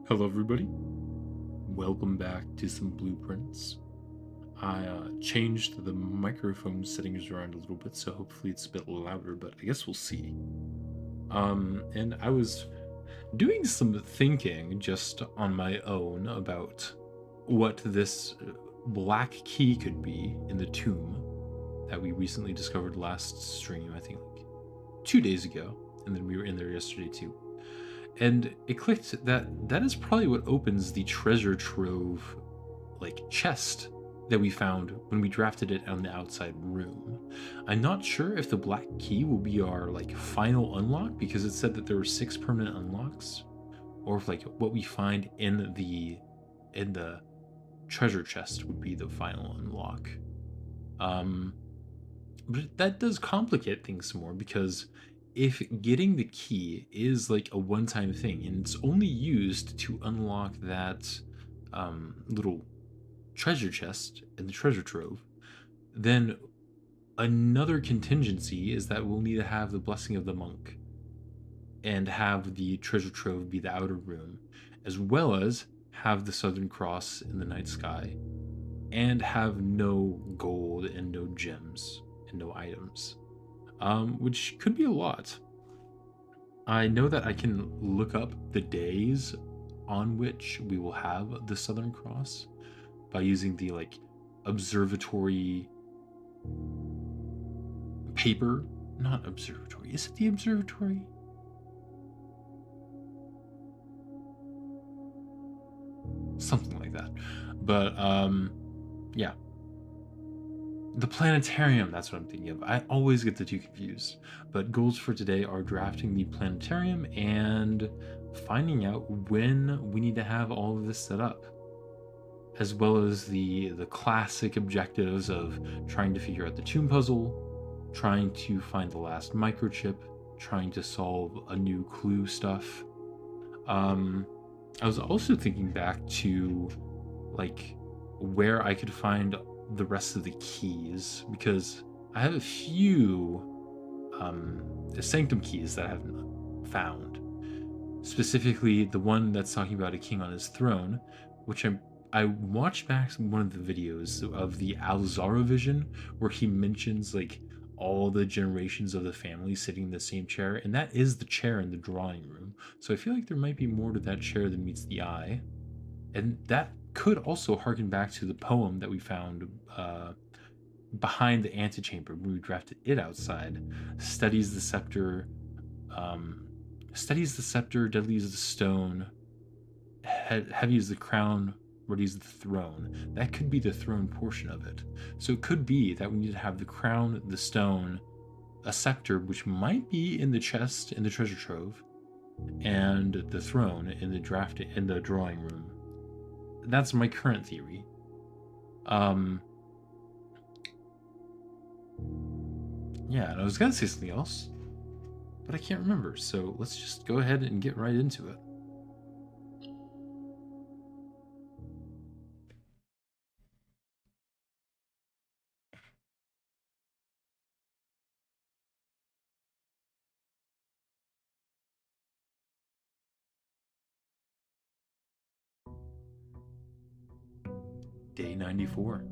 Hello, everybody. Welcome back to some blueprints. I changed the microphone settings around a little bit, so hopefully it's a bit louder, but I guess we'll see. And I was doing some thinking just on my own about what this black key could be in the tomb that we recently discovered last stream, I think like 2 days ago, and then we were in there yesterday too. And it clicked that that is probably what opens the treasure trove like chest that we found when we drafted it on the outside room. I'm not sure if the black key will be our like final unlock because it said that there were 6 permanent unlocks, or if like what we find in the treasure chest would be the final unlock. Um but that does complicate things more because if getting the key is like a one-time thing and it's only used to unlock that little treasure chest in the treasure trove, then another contingency is that we'll need to have the blessing of the monk and have the treasure trove be the outer room, as well as have the southern cross in the night sky, and have no gold and no gems and no items, which could be a lot. I know that I can look up the days on which we will have the Southern Cross by using the like observatory paper. Not observatory. Is it the observatory? Something like that. But yeah. The planetarium, that's what I'm thinking of. I always get the two confused. But goals for today are drafting the planetarium and finding out when we need to have all of this set up, as well as the classic objectives of trying to figure out the tomb puzzle, trying to find the last microchip, trying to solve a new clue stuff. I was also thinking back to like where I could find the rest of the keys because I have a few sanctum keys that I haven't found. Specifically, the one that's talking about a king on his throne, which I watched back one of the videos of the Alzara vision where he mentions like all the generations of the family sitting in the same chair, and that is the chair in the drawing room. So I feel like there might be more to that chair than meets the eye, and that could also harken back to the poem that we found behind the antechamber when we drafted it outside. Studies the scepter, um, studies the scepter, deadly is the stone, heavy is the crown, ready is the throne. That could be the throne portion of it. So it could be that we need to have the crown, the stone, a scepter, which might be in the chest in the treasure trove, and the throne in the drawing room. That's my current theory. Um, yeah, and I was gonna say something else, but I can't remember. So let's just go ahead and get right into it. Day 94.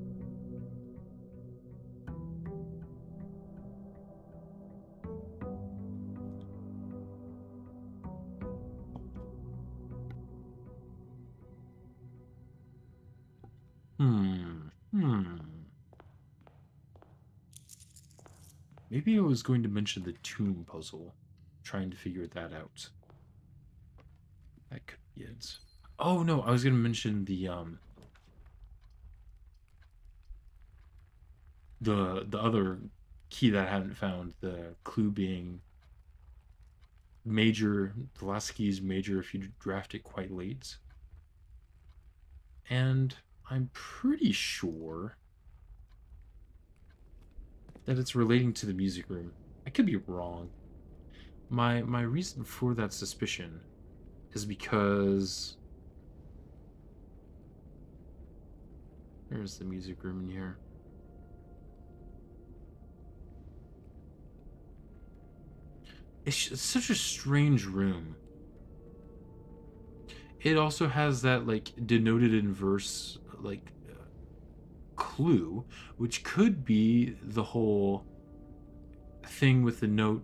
Hmm. Maybe I was going to mention the tomb puzzle, trying to figure that out. That could be it. Oh no, I was going to mention the other key that I haven't found. The clue being major. The last key is major if you draft it quite late, and I'm pretty sure that it's relating to the music room. I could be wrong. My reason for that suspicion is because there's the music room in here. It's such a strange room. it also has that like denoted inverse like clue, which could be the whole thing with the note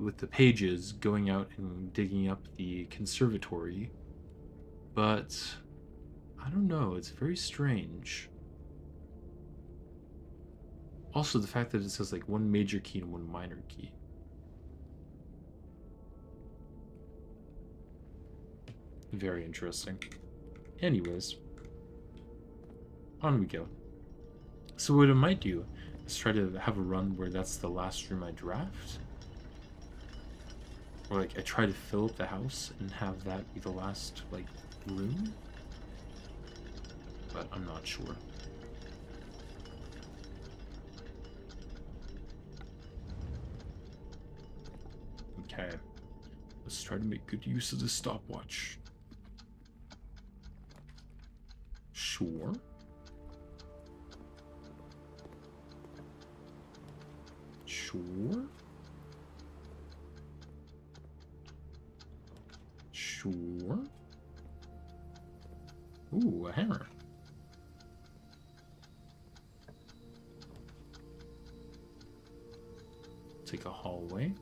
with the pages going out and digging up the conservatory. But I don't know, it's very strange. Also, the fact that it says like one major key and one minor key. Very interesting. Anyways, on we go. So what I might do is try to have a run where that's the last room I draft. Or like I try to fill up the house and have that be the last like room. But I'm not sure. Okay. Let's try to make good use of the stopwatch. Sure. Sure. Sure. Ooh, a hammer. Take a hallway.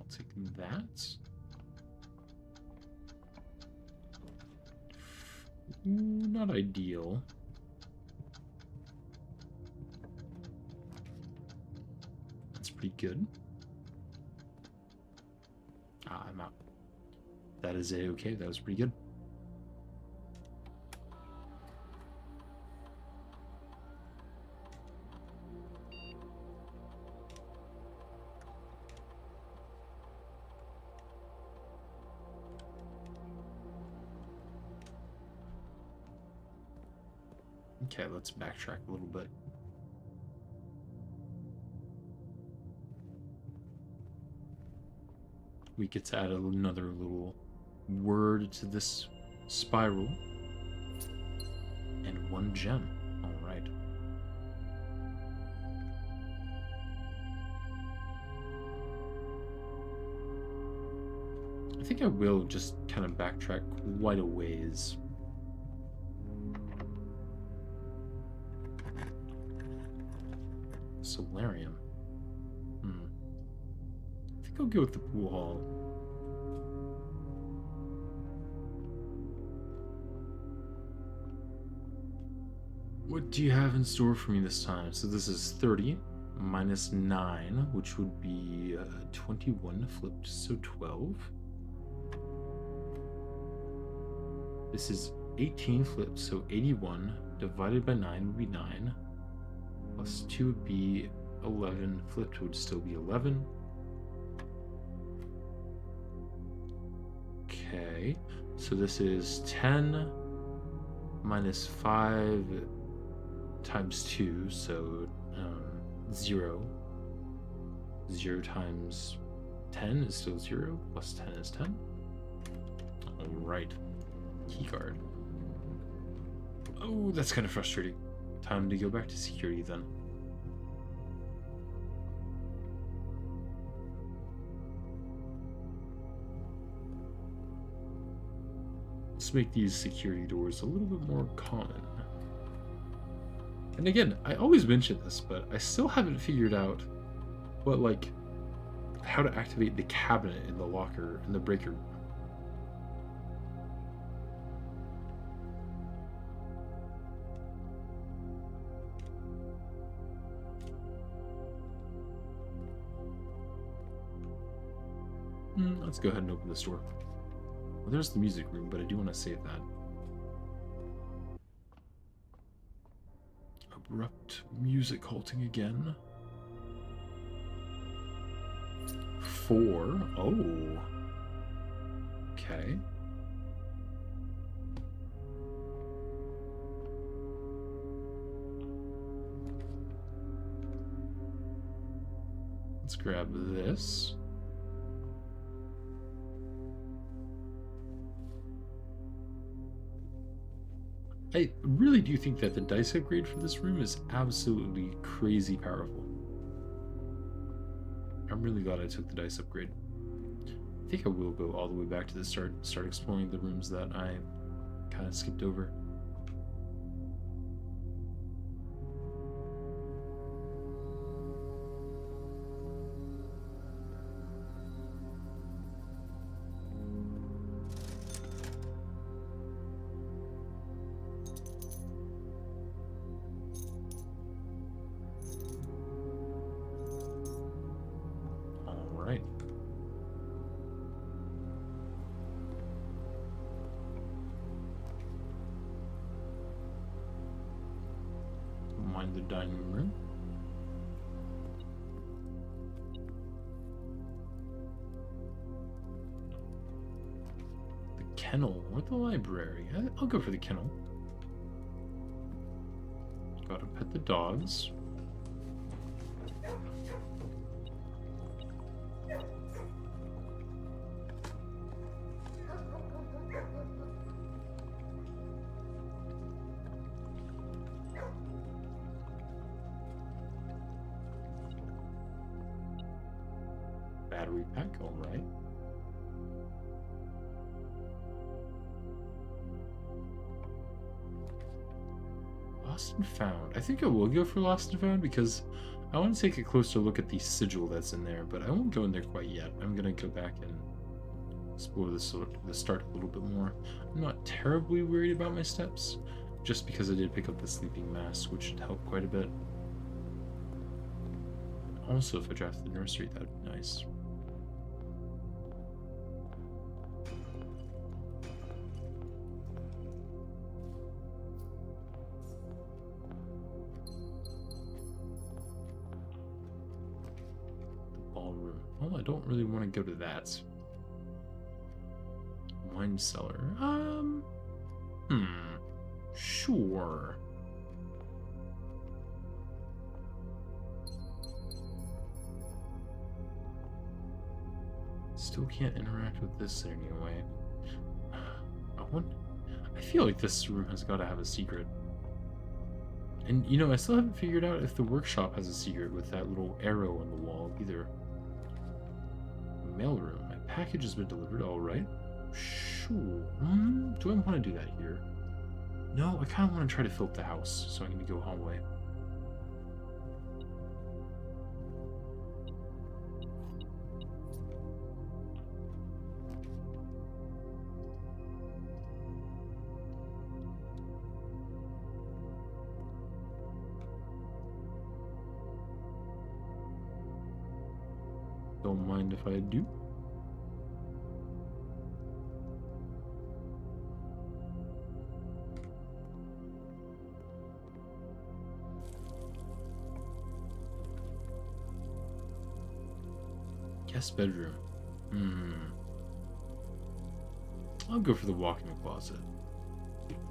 I'll take that. Ooh, not ideal. That's pretty good. Ah, I'm out. That is a-okay. That was pretty good. Okay, let's backtrack a little bit. We get to add another little word to this spiral. And one gem. Alright. I think I will just kind of backtrack quite a ways. Solarium. I think I'll go with the pool hall. What do you have in store for me this time? So this is 30 minus 9, which would be 21 flipped, so 12. This is 18 flipped, so 81 divided by 9 would be 9. Plus 2 would be 11. Flipped would still be 11. Okay, so this is 10 minus 5 times 2, so 0. 0 times 10 is still 0, plus 10 is 10. Alright, keycard. Oh, that's kind of frustrating. Time to go back to security then. Let's make these security doors a little bit more common. And again, I always mention this, but I still haven't figured out what, like, how to activate the cabinet in the locker in the breaker room. Let's go ahead and open this door. Well, there's the music room, but I do want to save that. Abrupt music halting again. 4. Oh. Okay. Let's grab this. I really do think that the dice upgrade for this room is absolutely crazy powerful. I'm really glad I took the dice upgrade. I think I will go all the way back to the start exploring the rooms that I kind of skipped over. All right. Mind the dining room. The kennel or the library? I'll go for the kennel. Gotta pet the dogs. Battery pack, all right. Lost and found. I think I will go for lost and found because I want to take a closer look at the sigil that's in there, but I won't go in there quite yet. I'm gonna go back and explore the start a little bit more. I'm not terribly worried about my steps, just because I did pick up the sleeping mask, which should help quite a bit. Also, if I draft the nursery, that would be nice. Ballroom. Well, I don't really want to go to that. Wine cellar. Sure. Still can't interact with this anyway. I feel like this room has got to have a secret. And, you know, I still haven't figured out if the workshop has a secret with that little arrow on the wall, either. Mailroom. My package has been delivered, alright. Sure. Do I want to do that here? No, I kind of want to try to fill up the house, so I'm going to go hallway. Don't mind if I do. Guest bedroom. I'll go for the walk-in closet.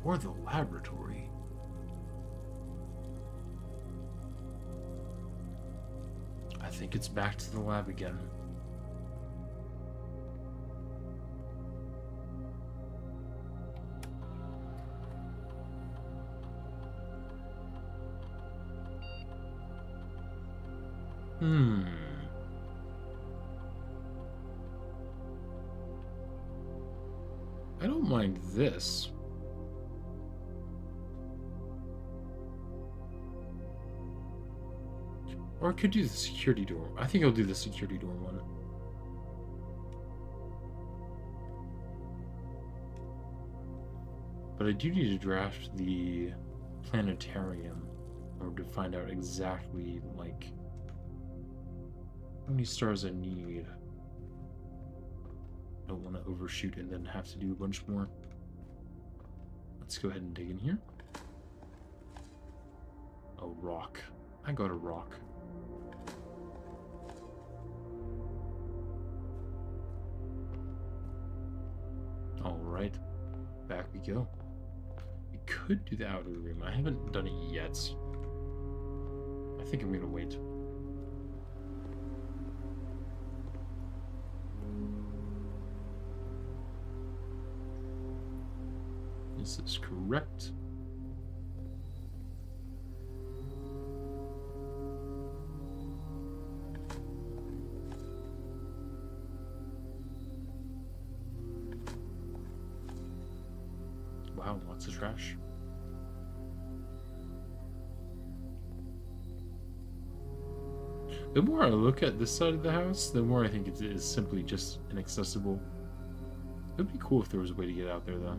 Or the laboratory. I think it's back to the lab again. I don't mind this. Or I could do the security door. I think I'll do the security door one. But I do need to draft the planetarium in order to find out exactly, like, how many stars I need. I don't want to overshoot and then have to do a bunch more. Let's go ahead and dig in here. A rock. I got a rock. Alright, back we go. We could do the outer room. I haven't done it yet. I think I'm gonna wait. This is correct. wow, lots of trash. The more I look at this side of the house, the more I think it is simply just inaccessible. It would be cool if there was a way to get out there, though.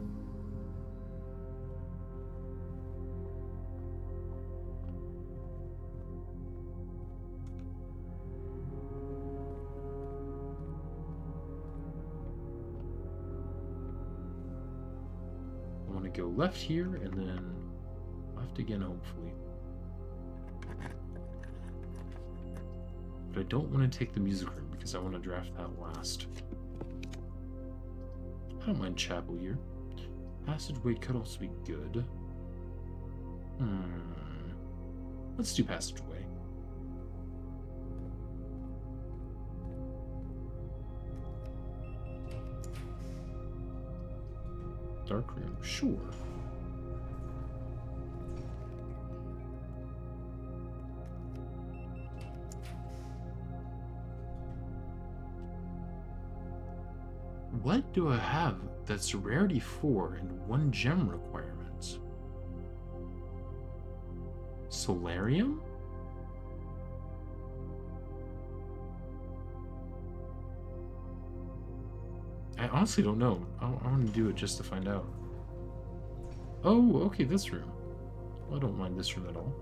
I want to go left here and then left again, hopefully. But I don't want to take the music room because I want to draft that last. I don't mind chapel here. Passageway could also be good. Let's do passageway. Dark room, sure. What do I have that's rarity 4 and 1 gem requirement? Solarium? I honestly don't know. I want to do it just to find out. Oh, okay, this room. Well, I don't mind this room at all.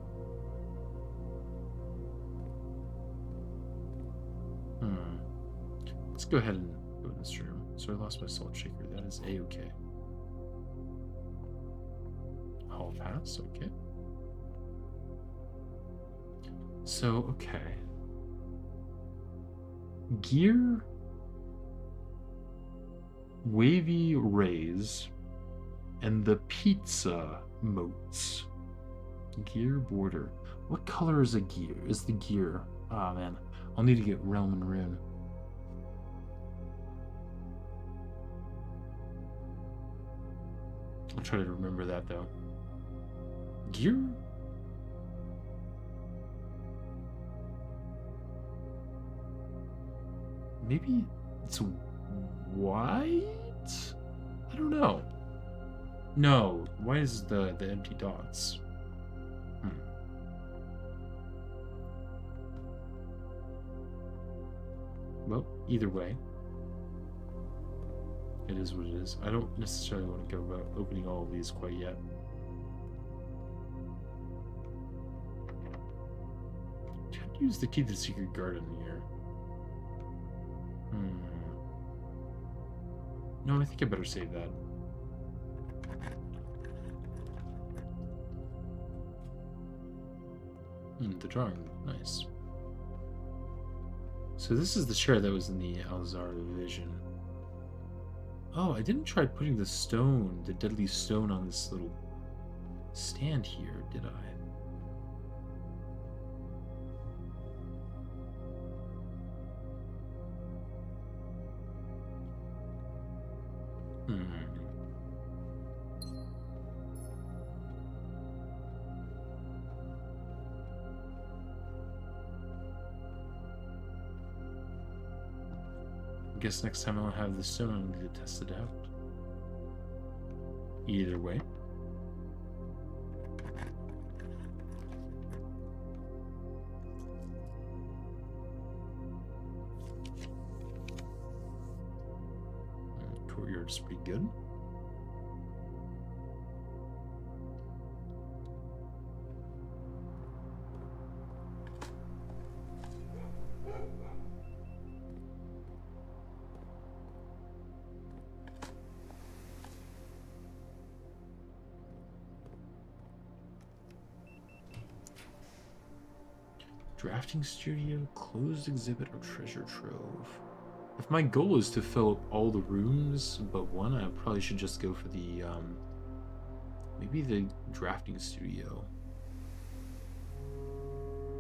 Let's go ahead and go in this room. So I lost my salt shaker. That is A-okay. Hall pass, okay. So, okay. Gear... Wavy rays and the pizza moats. Gear border. What color is a gear? Is the gear? Ah, man. I'll need to get Realm and Rune. I'll try to remember that though. Gear? Maybe it's white? I don't know. No, why is the empty dots? Well, either way, it is what it is. I don't necessarily want to go about opening all of these quite yet. Can't use the key to the secret garden here. No, I think I better save that. The drawing, nice. So this is the chair that was in the Alzar vision. Oh, I didn't try putting the stone, the deadly stone, on this little stand here, did I? I guess next time I'll have the stone, I need to test it out. Either way. Courtyard's pretty good. Drafting studio, closed exhibit, or treasure trove. If my goal is to fill up all the rooms but one, I probably should just go for the, maybe the drafting studio.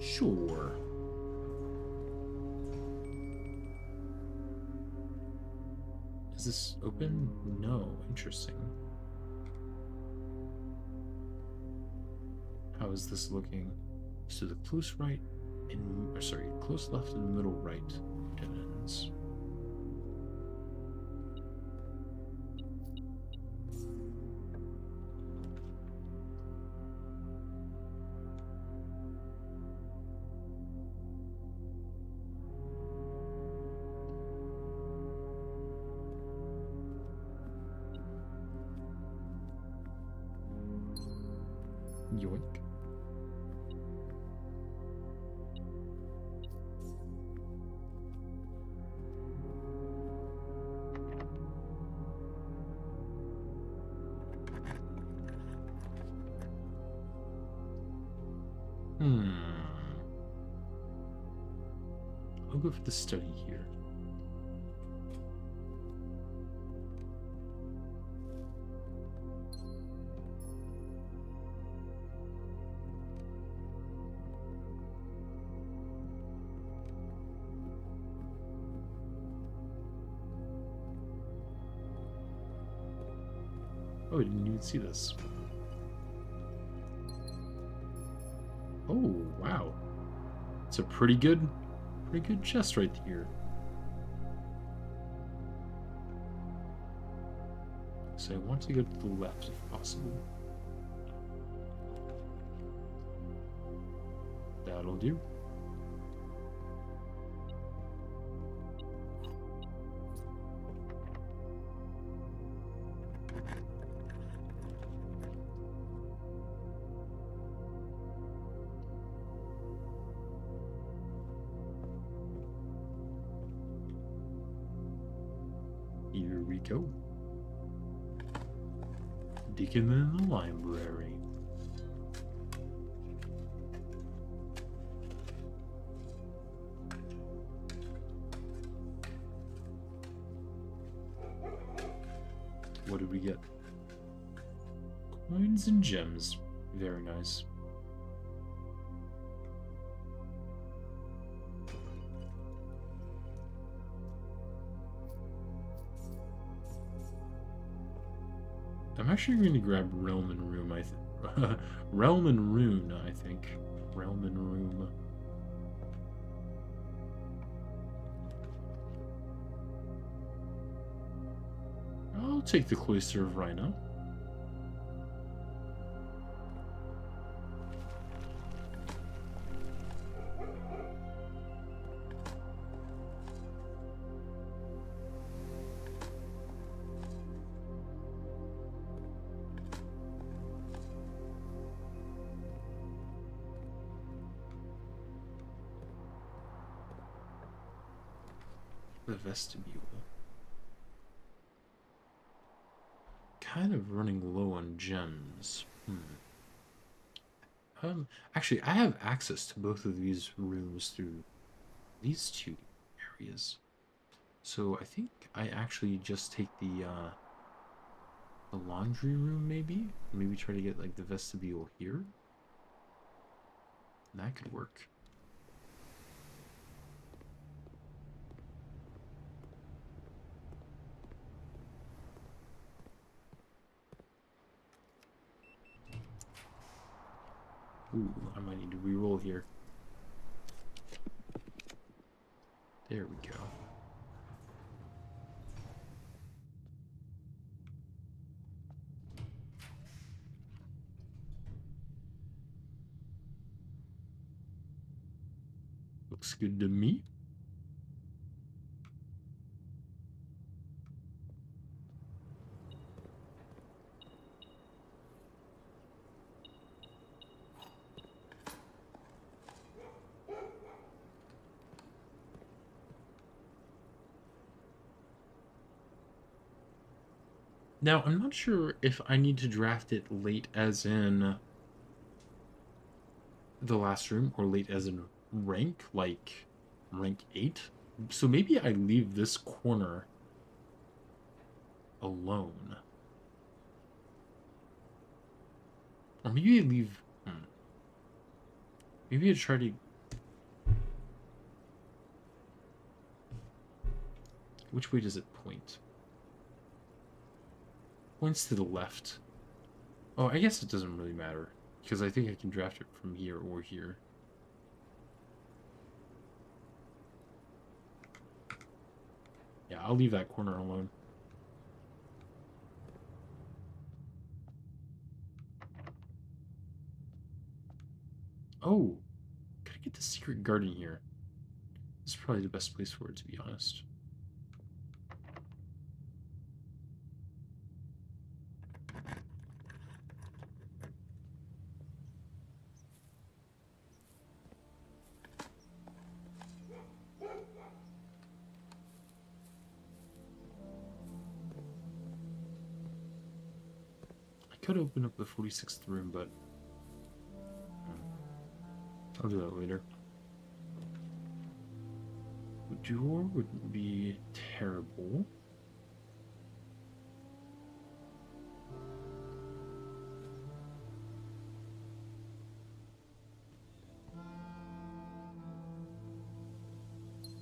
Sure. Is this open? No. Interesting. How is this looking? So the close right and close left and middle right dead ends. Yoink. I'll go for the study here. Oh, I didn't even see this. Oh, wow. It's a pretty good chest right here. So I want to go to the left if possible. That'll do. Here we go. Digging in the library. What did we get? Coins and gems. Very nice. I'm actually going to grab Realm and Room, I think. Realm and Rune, I think. Realm and Room. I'll take the Cloister of Rhino. The vestibule. Kind of running low on gems. Actually, I have access to both of these rooms through these two areas. So I think I actually just take the laundry room, maybe? Maybe try to get, like, the vestibule here? That could work. Ooh, I might need to reroll here. There we go. Looks good to me. Now, I'm not sure if I need to draft it late as in the last room or late as in rank, like rank 8. So maybe I leave this corner alone. Or maybe I leave... Maybe I try to... Which way does it point? Points to the left. Oh, I guess it doesn't really matter. Because I think I can draft it from here or here. Yeah, I'll leave that corner alone. Oh, gotta get the secret garden here. This is probably the best place for it, to be honest. could open up the 46th room, but I'll do that later. The door wouldn't be terrible.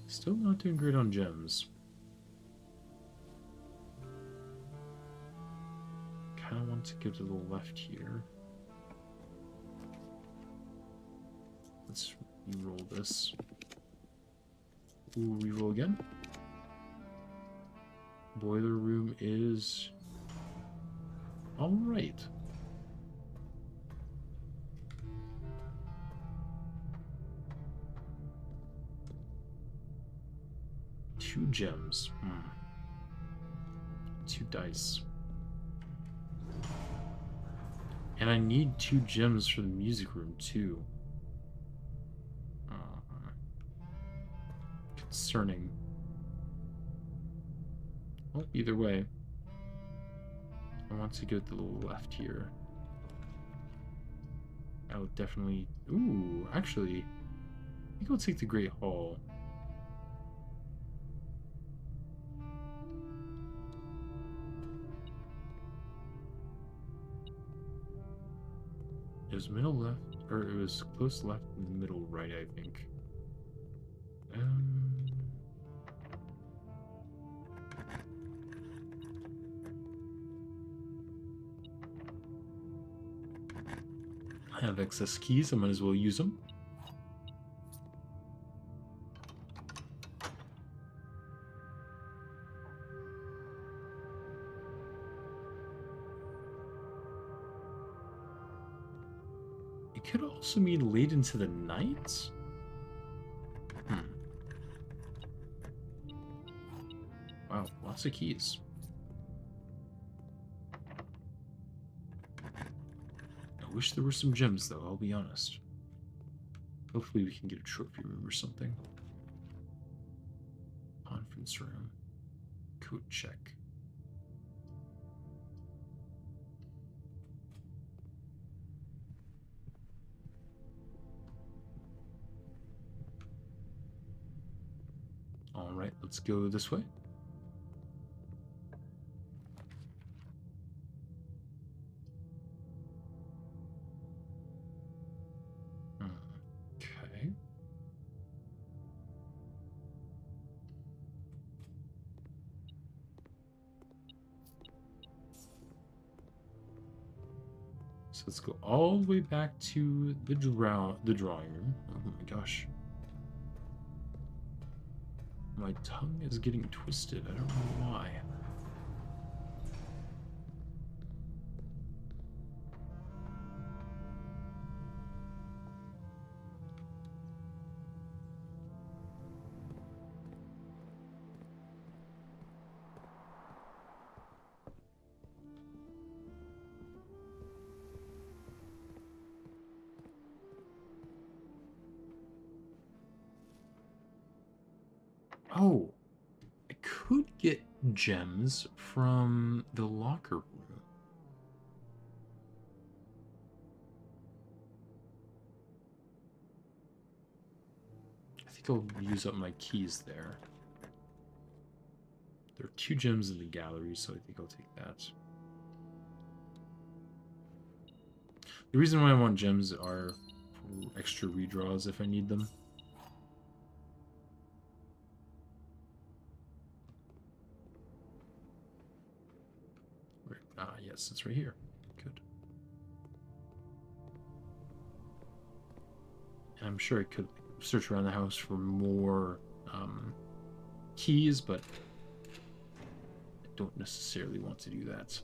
Still not doing great on gems. Kind of want to go to the left here. Let's re-roll this. Ooh, re-roll again. Boiler room is all right. Two gems. 2 dice. And I need 2 gems for the music room too. Concerning. Well, either way, I want to go to the left here. I would definitely. Ooh, actually, I think I'll take the Great Hall. It was middle left, or it was close left, middle right, I think. I have excess keys, I might as well use them. It could also mean late into the night? Wow, lots of keys. I wish there were some gems, though, I'll be honest. Hopefully we can get a trophy room or something. Conference room. Code check. Alright, let's go this way. Okay. So let's go all the way back to the drawing room. Oh my gosh. My tongue is getting twisted. I don't know why. Oh, I could get gems from the locker room. I think I'll use up my keys there. There are 2 gems in the gallery, so I think I'll take that. The reason why I want gems are for extra redraws if I need them. Yes, it's right here. Good. And I'm sure I could search around the house for more keys, but I don't necessarily want to do that.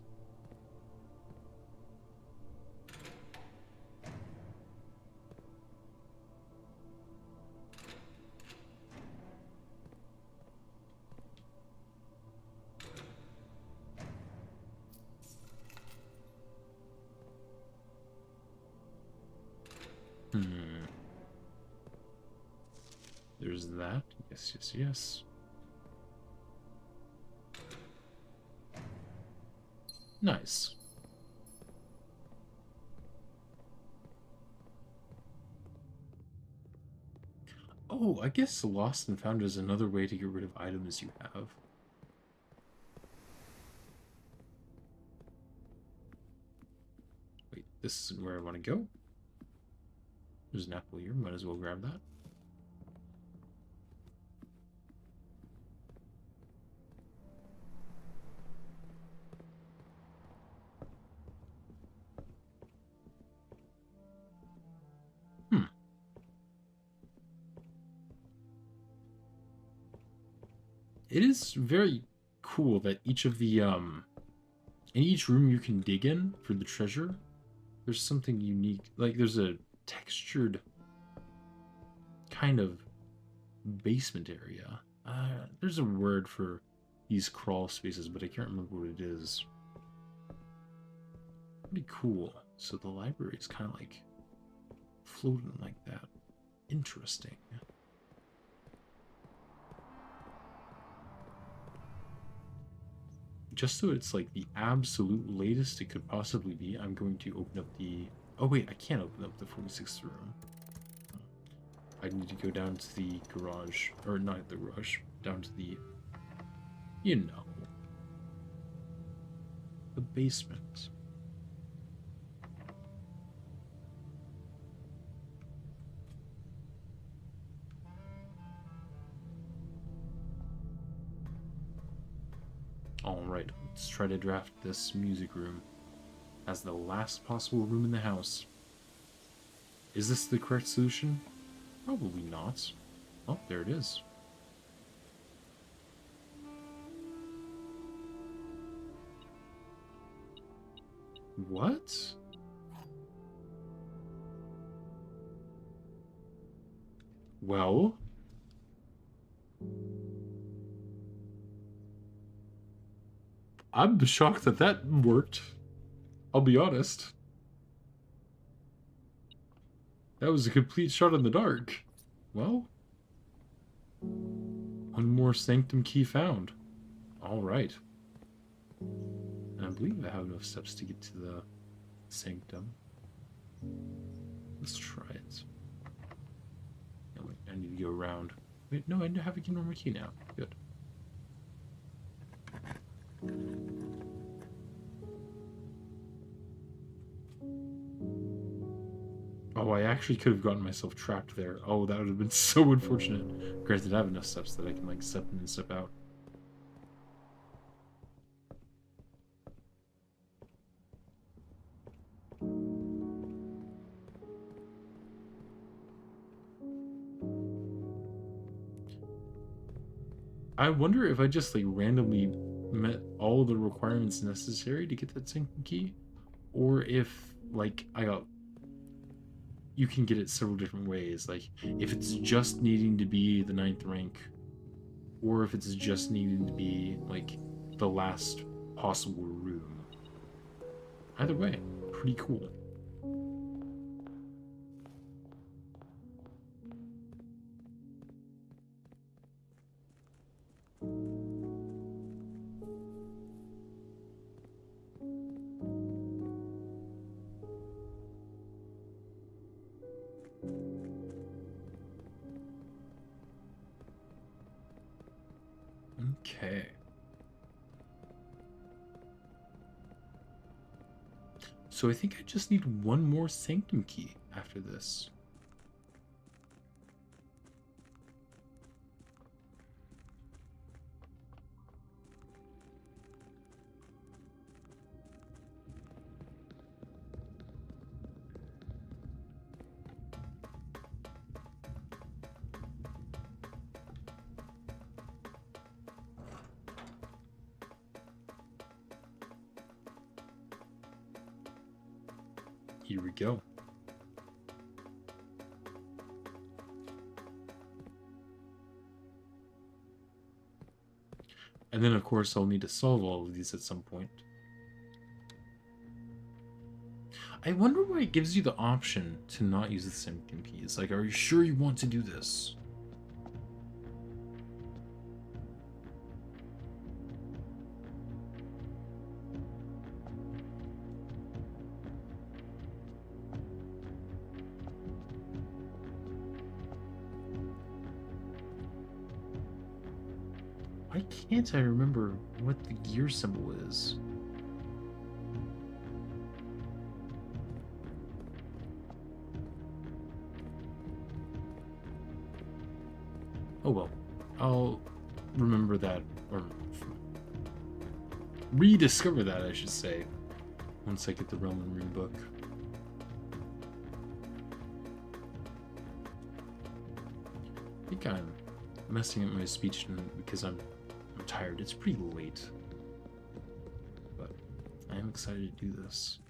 There's that. Yes, yes, yes. Nice. Oh, I guess lost and found is another way to get rid of items you have. Wait, this isn't where I want to go. There's an apple here, might as well grab that. It is very cool that each of the in each room you can dig in for the treasure, there's something unique. Like there's a textured kind of basement area. There's a word for these crawl spaces, but I can't remember what it is. Pretty cool. So the library is kind of like floating like that. Interesting. Just so it's like the absolute latest it could possibly be, I'm going to open up the... Oh wait, I can't open up the 46th room. I need to go down to the garage, or not the garage, down to the, you know, the basement. Alright, let's try to draft this music room as the last possible room in the house. Is this the correct solution? Probably not. Oh, there it is. What? Well... I'm shocked that that worked. I'll be honest. That was a complete shot in the dark. Well, one more sanctum key found. Alright. And I believe I have enough steps to get to the sanctum. Let's try it. No, wait, I need to go around. Wait, no, I have a normal key now. Good. Oh, I actually could have gotten myself trapped there. Oh, that would have been so unfortunate. Granted, I have enough steps that I can, like, step in and step out. I wonder if I just, like, randomly met all the requirements necessary to get that sanctum key, or if, like, you can get it several different ways. Like, if it's just needing to be the 9th rank, or if it's just needing to be, like, the last possible room. Either way, pretty cool. Okay. So I think I just need one more sanctum key after this. Here we go. And then, of course, I'll need to solve all of these at some point. I wonder why it gives you the option to not use the sanctum keys. Like, are you sure you want to do this? Why can't I remember what the gear symbol is? Oh well. I'll remember that, or rediscover that, I should say, once I get the Realm and Rune book. I think I'm messing up my speech because I'm tired. It's pretty late. But I am excited to do this.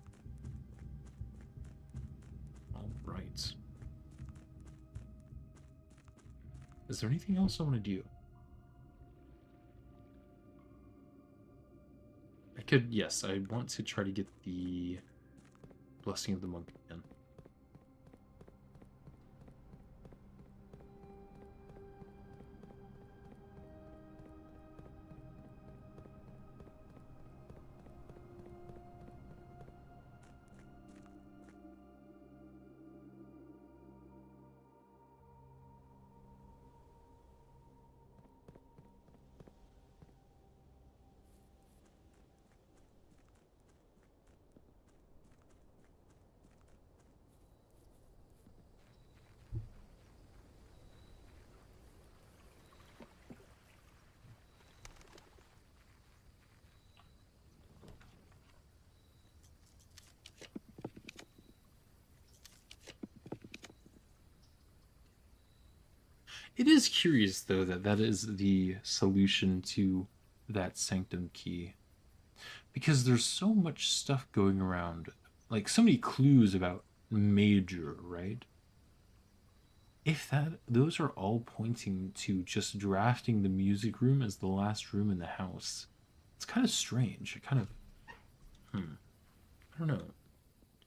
Alright. Is there anything else I want to do? I could, yes, I want to try to get the Blessing of the Monk again. It is curious, though, that that is the solution to that Sanctum key. Because there's so much stuff going around. Like, so many clues about Major, right? If those are all pointing to just drafting the music room as the last room in the house, it's kind of strange. It kind of, I don't know.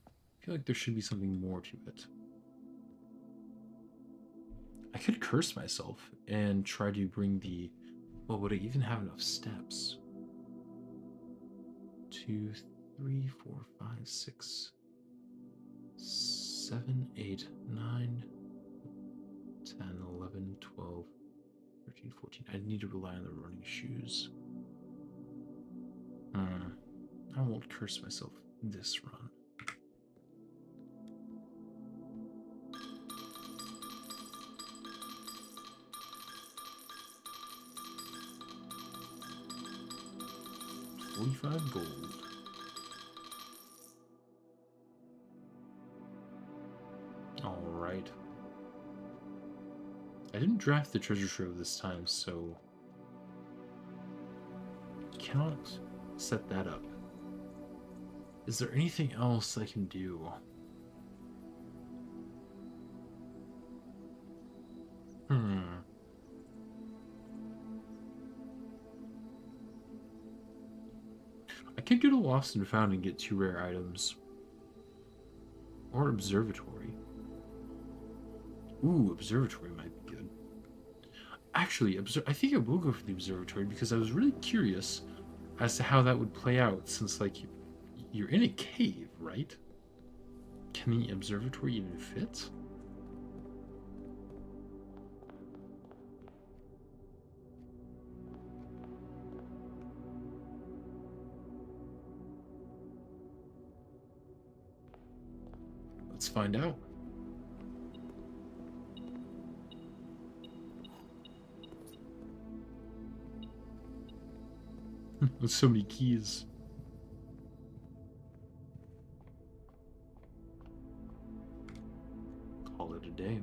I feel like there should be something more to it. I could curse myself and try to bring the. Well, would I even have enough steps? 2, 3, 4, 5, 6, 7, 8, 9, 10, 11, 12, 13, 14. I need to rely on the running shoes. I won't curse myself this run. $45 gold. Alright. I didn't draft the treasure trove this time, so cannot set that up. Is there anything else I can do? I could go to Lost and Found and get 2 rare items. Or Observatory. Ooh, Observatory might be good. Actually, I think I will go for the Observatory because I was really curious as to how that would play out since, like, you're in a cave, right? Can the Observatory even fit? Let's find out. With so many keys. Call it a day.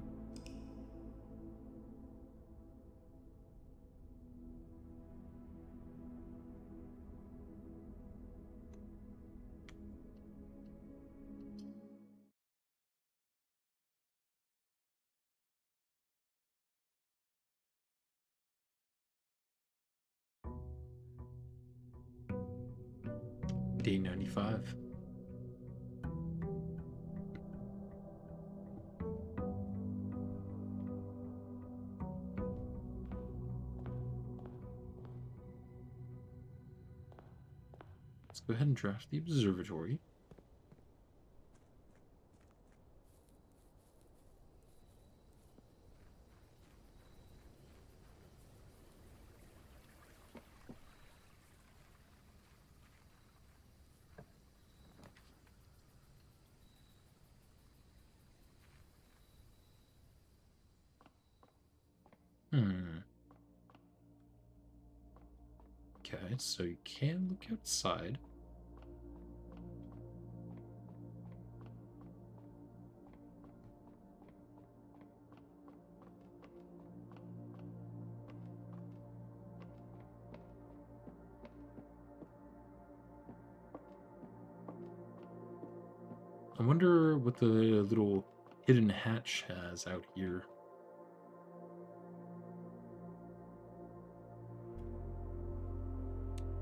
Day 95. Let's go ahead and draft the Observatory. Hmm. Okay, so you can look outside. I wonder what the little hidden hatch has out here.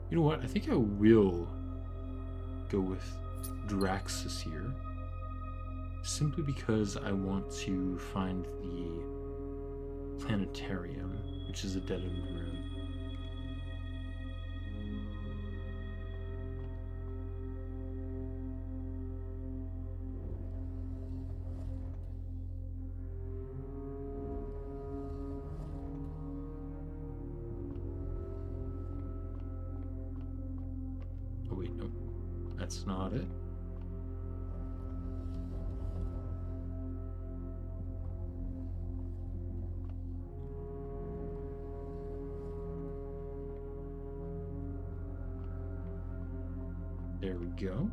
You know what? I think I will go with Draxus here. Simply because I want to find the planetarium, which is a dead-end room. Oh wait, no. That's not it. There we go.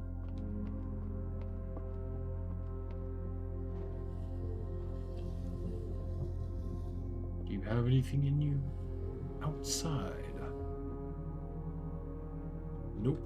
Do you have anything in you outside? Nope.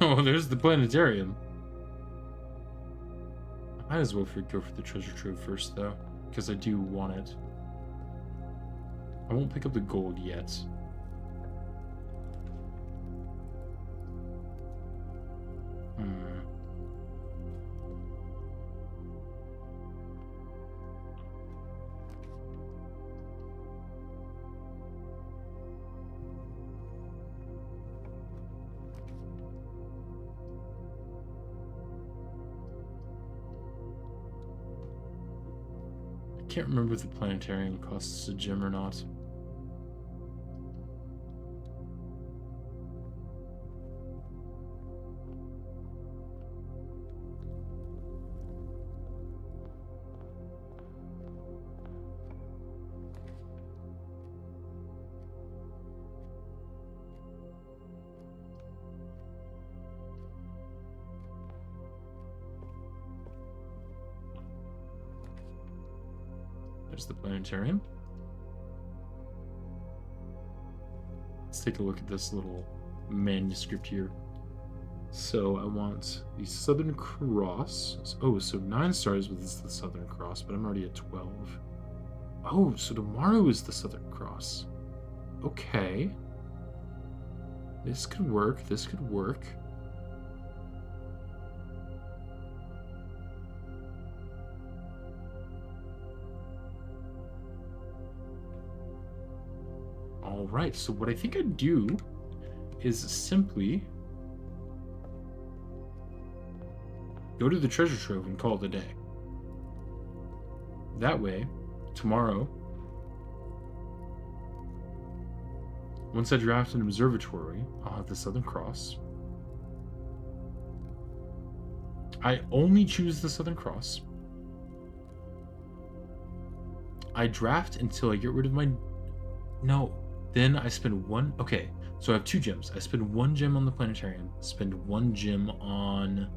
Oh, there's the planetarium. I might as well go for the treasure trove first, though, because I do want it. I won't pick up the gold yet. Hmm. I can't remember if the planetarium costs a gem or not. There's the planetarium. Let's take a look at this little manuscript here. So I want the Southern Cross. Oh, so 9 stars with the Southern Cross, but I'm already at 12. Oh, so tomorrow is the Southern Cross. Okay. This could work. This could work. All right, so what I think I'd do is simply go to the treasure trove and call it a day. That way, tomorrow, once I draft an observatory, I'll have the Southern Cross. I only choose the Southern Cross. I draft until I get rid of my... No, then I spend one... Okay, so I have 2 gems. I spend 1 gem on the planetarium, spend 1 gem on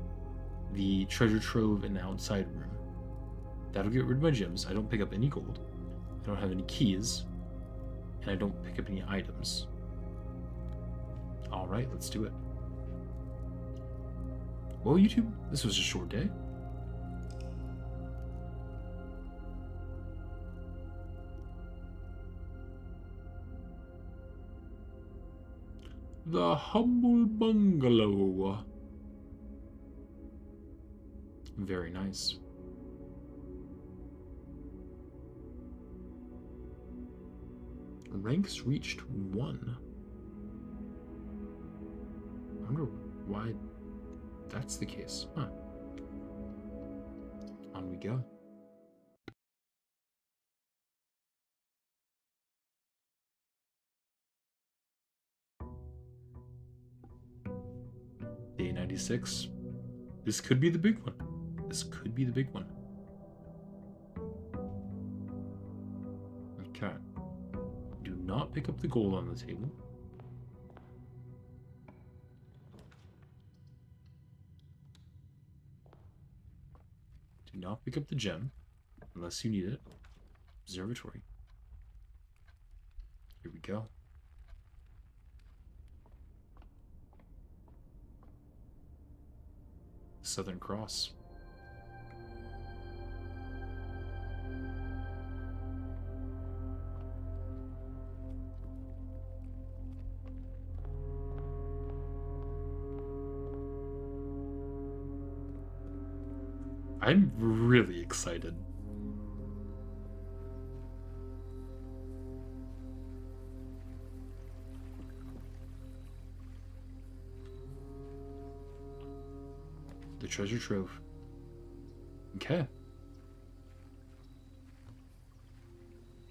the treasure trove in the outside room. That'll get rid of my gems. I don't pick up any gold. I don't have any keys. And I don't pick up any items. Alright, let's do it. Well, YouTube, this was a short day. The humble bungalow. Very nice. Ranks reached 1. I wonder why that's the case. Huh. On we go. Day 96. This could be the big one. This could be the big one. Okay. Do not pick up the gold on the table. Do not pick up the gem unless you need it. Observatory. Here we go. Southern Cross. I'm really excited. The treasure trove. Okay.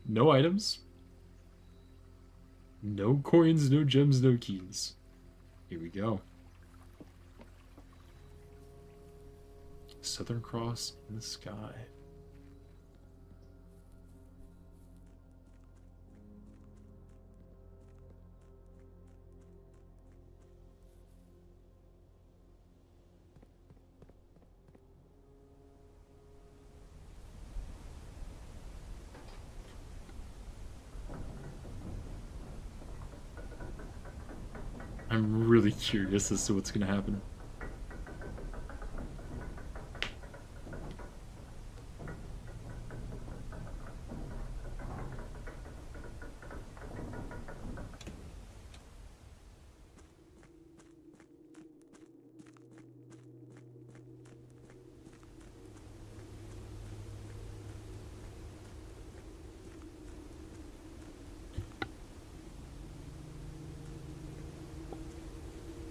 No items. No coins, no gems, no keys. Here we go. Southern Cross in the sky. I'm really curious as to what's going to happen.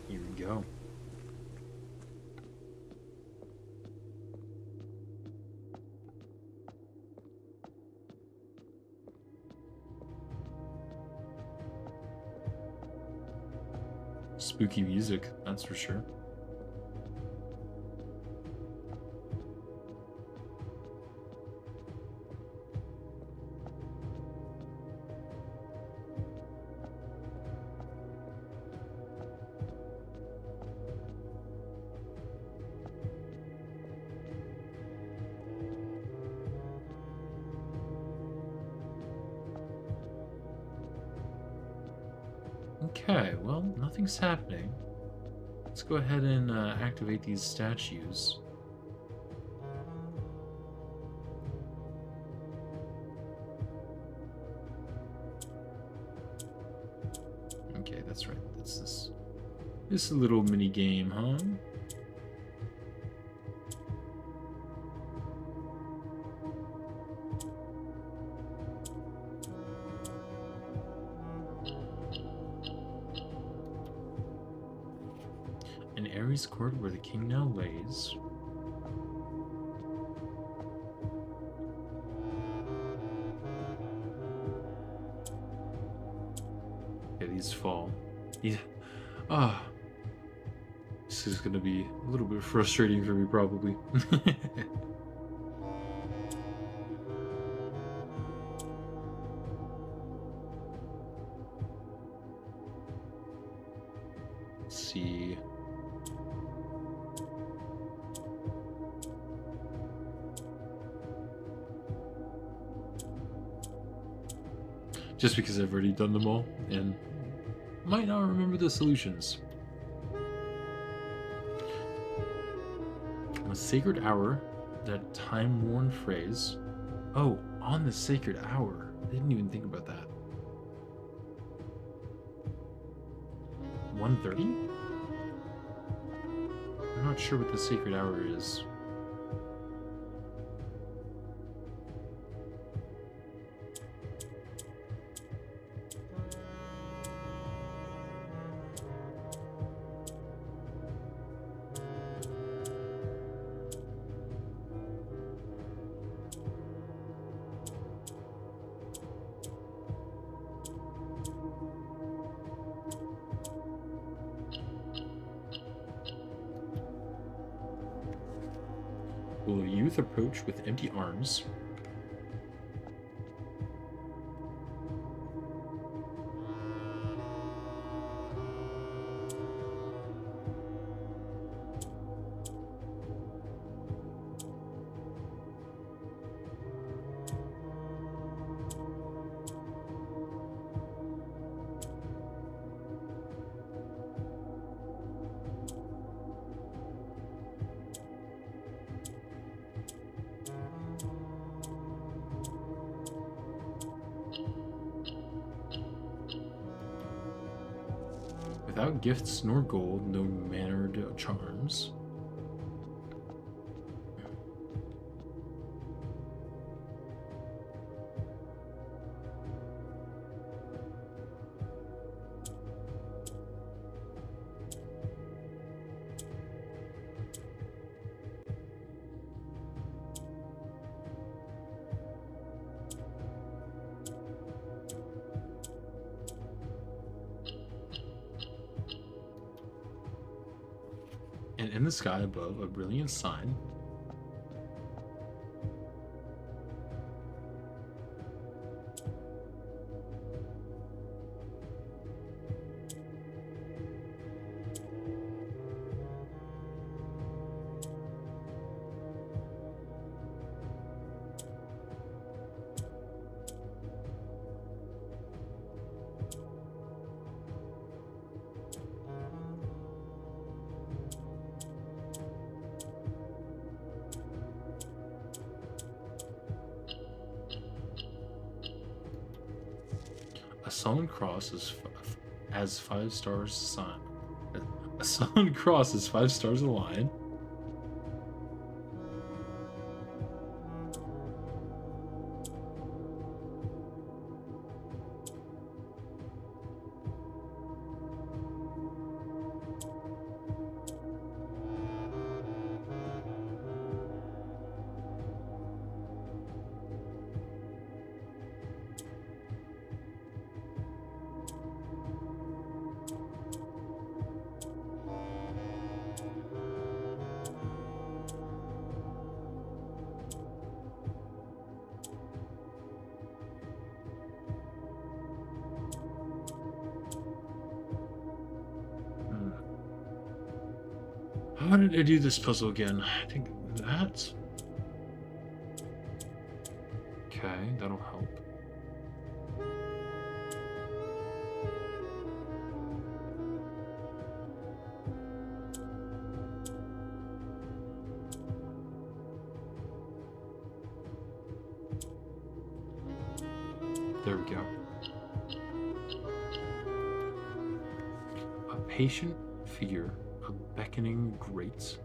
Here we go. Spooky music, that's for sure. Okay, well, nothing's happening. Let's go ahead and activate these statues. Okay, that's right. That's this little mini game, huh? An Ares court where the king now lays. Yeah, these fall. Yeah. Ah. This is gonna be a little bit frustrating for me, probably. Let's see. Just because I've already done them all and might not remember the solutions. A sacred hour, that time-worn phrase. Oh, on the sacred hour. I didn't even think about that. 1:30? I'm not sure what the sacred hour is. Will youth approach with empty arms? Without gifts nor gold, no mannered charms. And in the sky above, a brilliant sign. A sullen cross as 5 stars sign. A sullen cross as 5 stars align. How did I do this puzzle again? I think that. Okay, that'll help. There we go. A patient figure, a beckoning grate.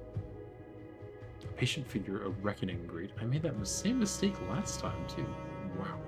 A patient figure, a reckoning grate. I made that same mistake last time, too. Wow.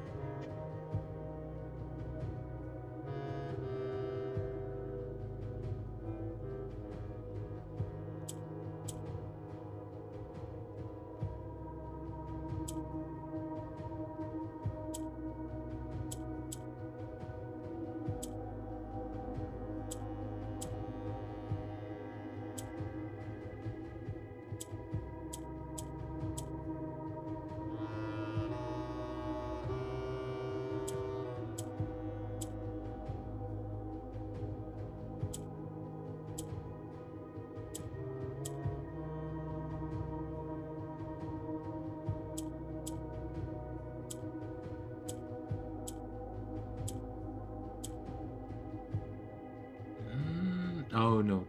Oh, no.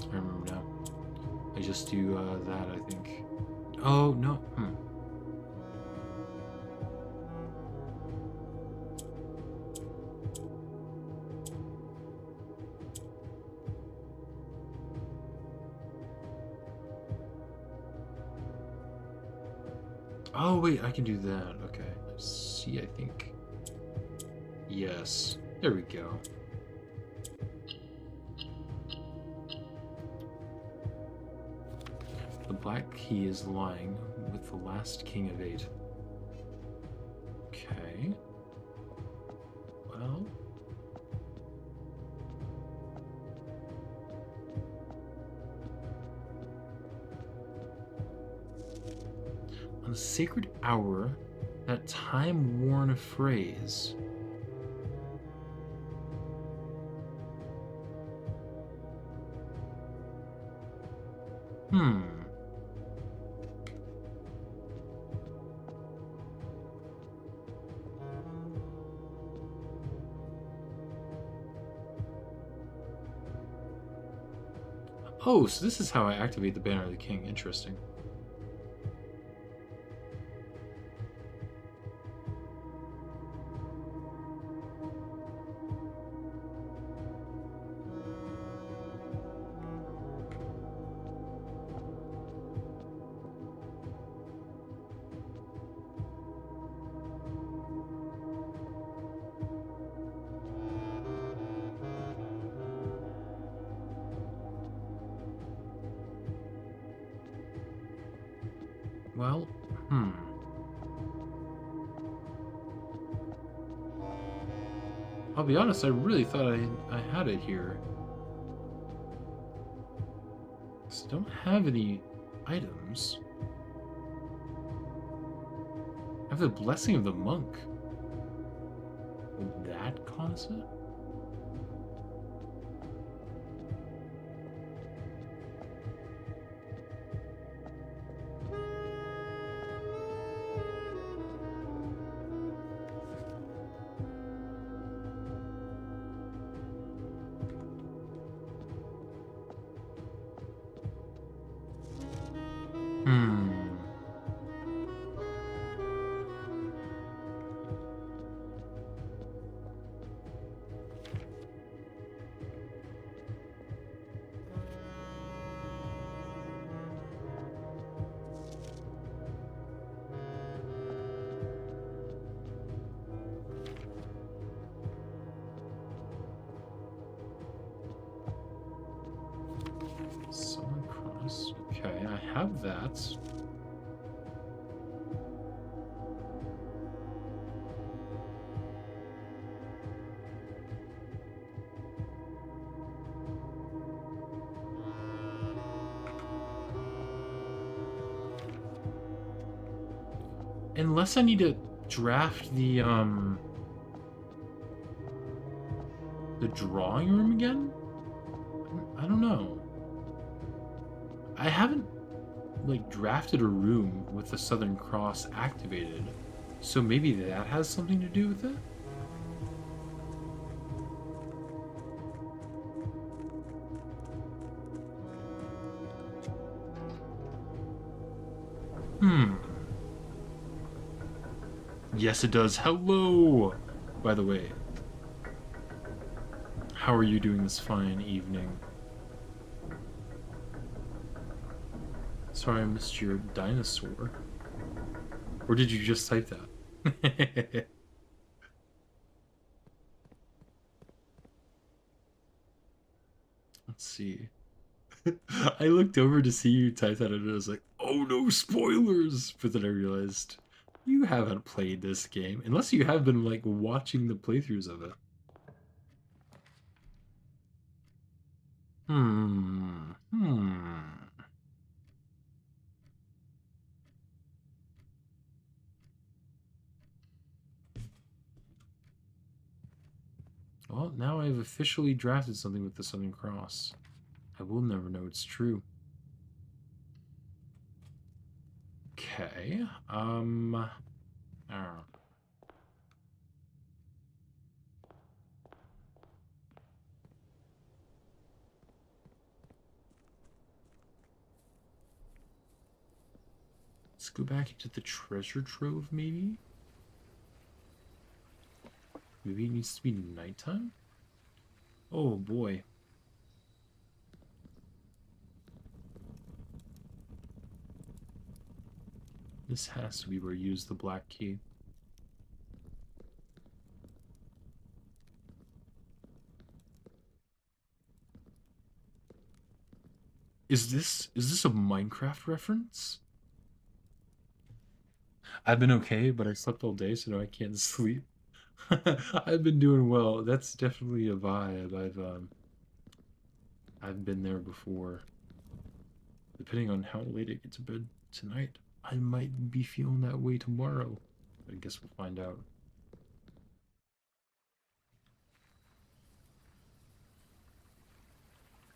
I remember now. I just do that, I think. Oh, no. Oh, wait, I can do that. Okay. See, I think. Yes. There we go. The black key is lying with the last king of 8. Okay. Well. the sacred hour, that time-worn phrase. Hmm. Oh, so this is how I activate the Banner of the King. Interesting. Well, I'll be honest, I really thought I had it here. I don't have any items. I have the Blessing of the Monk. Would that cause it? Hmm. Summon Cross. Okay, I have that. Unless I need to draft the drawing room again? I don't know. I haven't like drafted a room with the Southern Cross activated, so maybe that has something to do with it. Hmm. Yes, it does. Hello! By the way, how are you doing this fine evening? Sorry I missed your dinosaur. Or did you just type that? Let's see. I looked over to see you type that and I was like, oh no, spoilers! But then I realized you haven't played this game. Unless you have been like watching the playthroughs of it. Hmm. Well, now I've officially drafted something with the Southern Cross. I will never know it's true. Okay. I don't know. Let's go back into the treasure trove, maybe? Maybe it needs to be nighttime? Oh boy. This has to be where you use the black key. Is this a Minecraft reference? I've been okay, but I slept all day, so now I can't sleep. I've been doing well. That's definitely a vibe. I've been there before. Depending on how late I get to bed tonight. I might be feeling that way tomorrow. I guess we'll find out.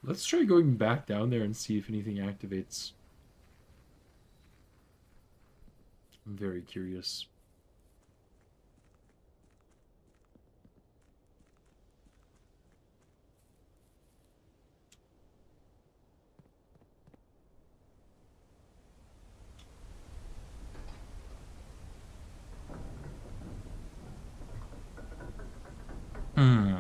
Let's try going back down there and see if anything activates. I'm very curious. Hmm.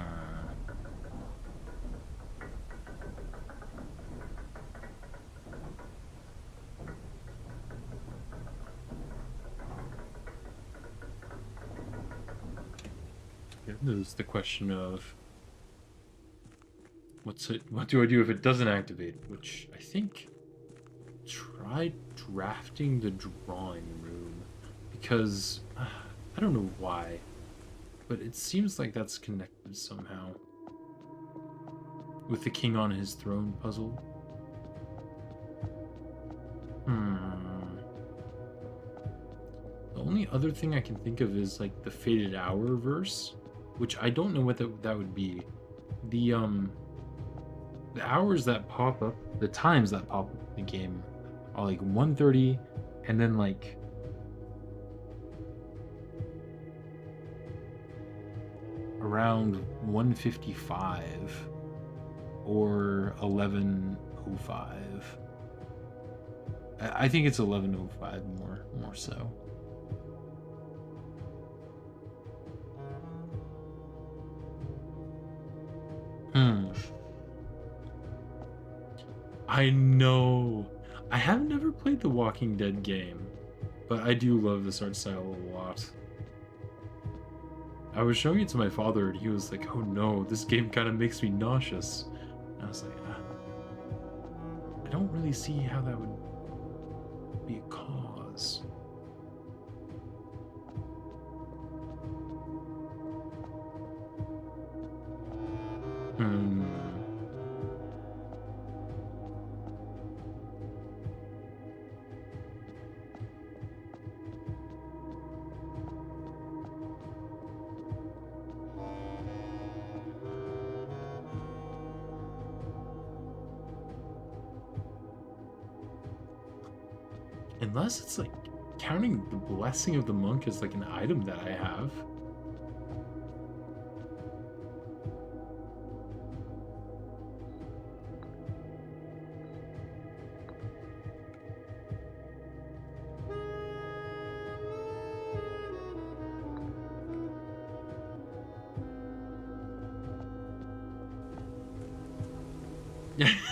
There's the question of what do I do if it doesn't activate? Which I think try drafting the drawing room because I don't know why, but it seems like that's connected somehow with the king on his throne puzzle. The only other thing I can think of is like the faded hour verse, which I don't know what that would be. The hours that pop up, the times that pop up in the game are like 1:30 and then like around 1:55 or 11:05. I think it's 11:05 more so. I know. I have never played the Walking Dead game, but I do love this art style a lot. I was showing it to my father and he was like, "Oh no, this game kind of makes me nauseous." And I was like, I don't really see how that would be a cause. Unless it's like counting the blessing of the monk as like an item that I have.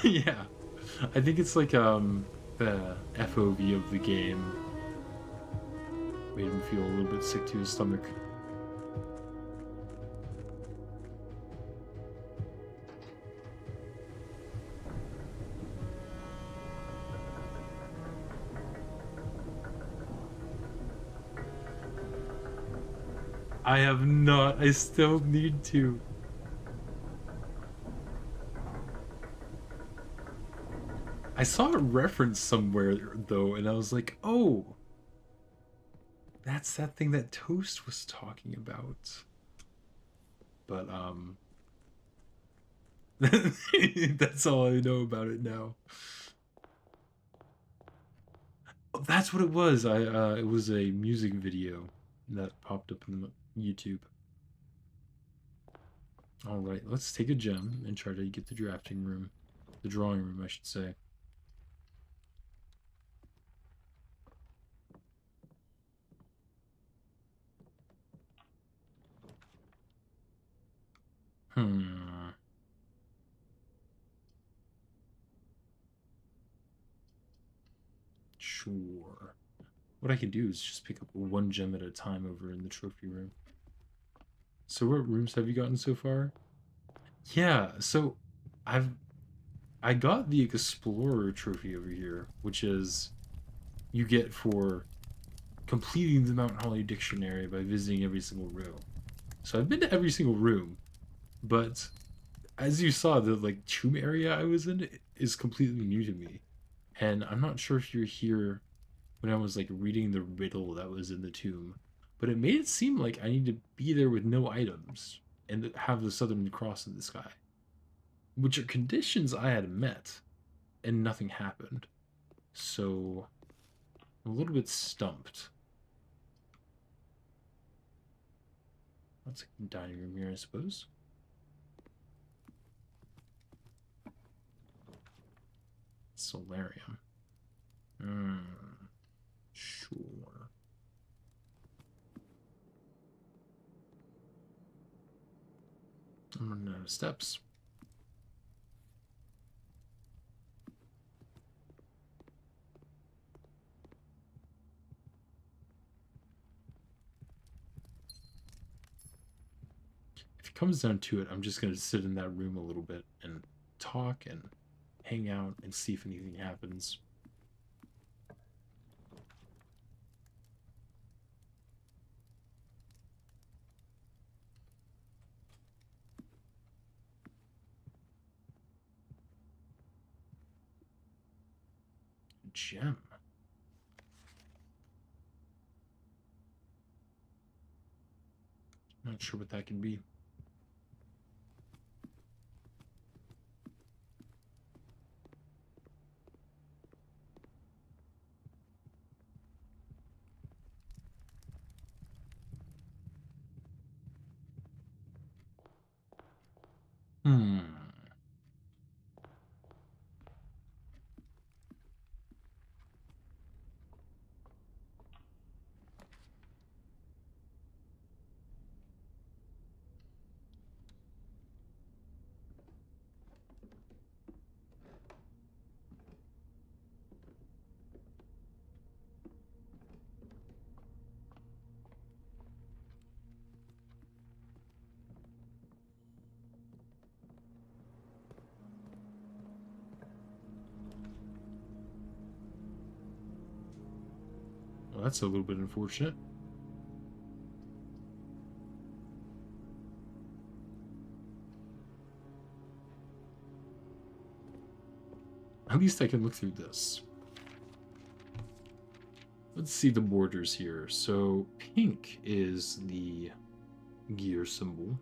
Yeah. I think it's like the FOV of the game made him feel a little bit sick to his stomach. I have not. I still need to. I saw a reference somewhere though, and I was like, oh, that's that thing that Toast was talking about. But that's all I know about it now. Oh, that's what it was. It was a music video that popped up in YouTube. All right, let's take a gem and try to get the drafting room, the drawing room, I should say. Sure. What I can do is just pick up one gem at a time over in the trophy room. So what rooms have you gotten so far? Yeah, so I got the Explorer trophy over here, which is you get for completing the Mount Holly dictionary by visiting every single room. So I've been to every single room, but as you saw, the like tomb area I was in is completely new to me. And I'm not sure if you're here when I was like reading the riddle that was in the tomb, but it made it seem like I need to be there with no items and have the Southern Cross in the sky, which are conditions I had met, and nothing happened. So I'm a little bit stumped. That's a dining room here, I suppose. Solarium. Sure. I'm running out of steps. If it comes down to it, I'm just going to sit in that room a little bit and talk and hang out and see if anything happens. Gem. Not sure what that can be. Hmm. Well, that's a little bit unfortunate. At least I can look through this. Let's see the borders here. So pink is the gear symbol.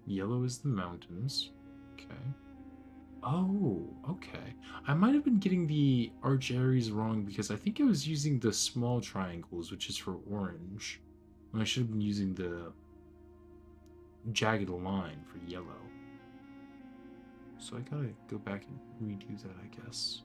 Yellow is the mountains. Okay. Oh, okay. I might have been getting the arch areas wrong because I think I was using the small triangles, which is for orange. And I should have been using the jagged line for yellow. So I gotta go back and redo that, I guess.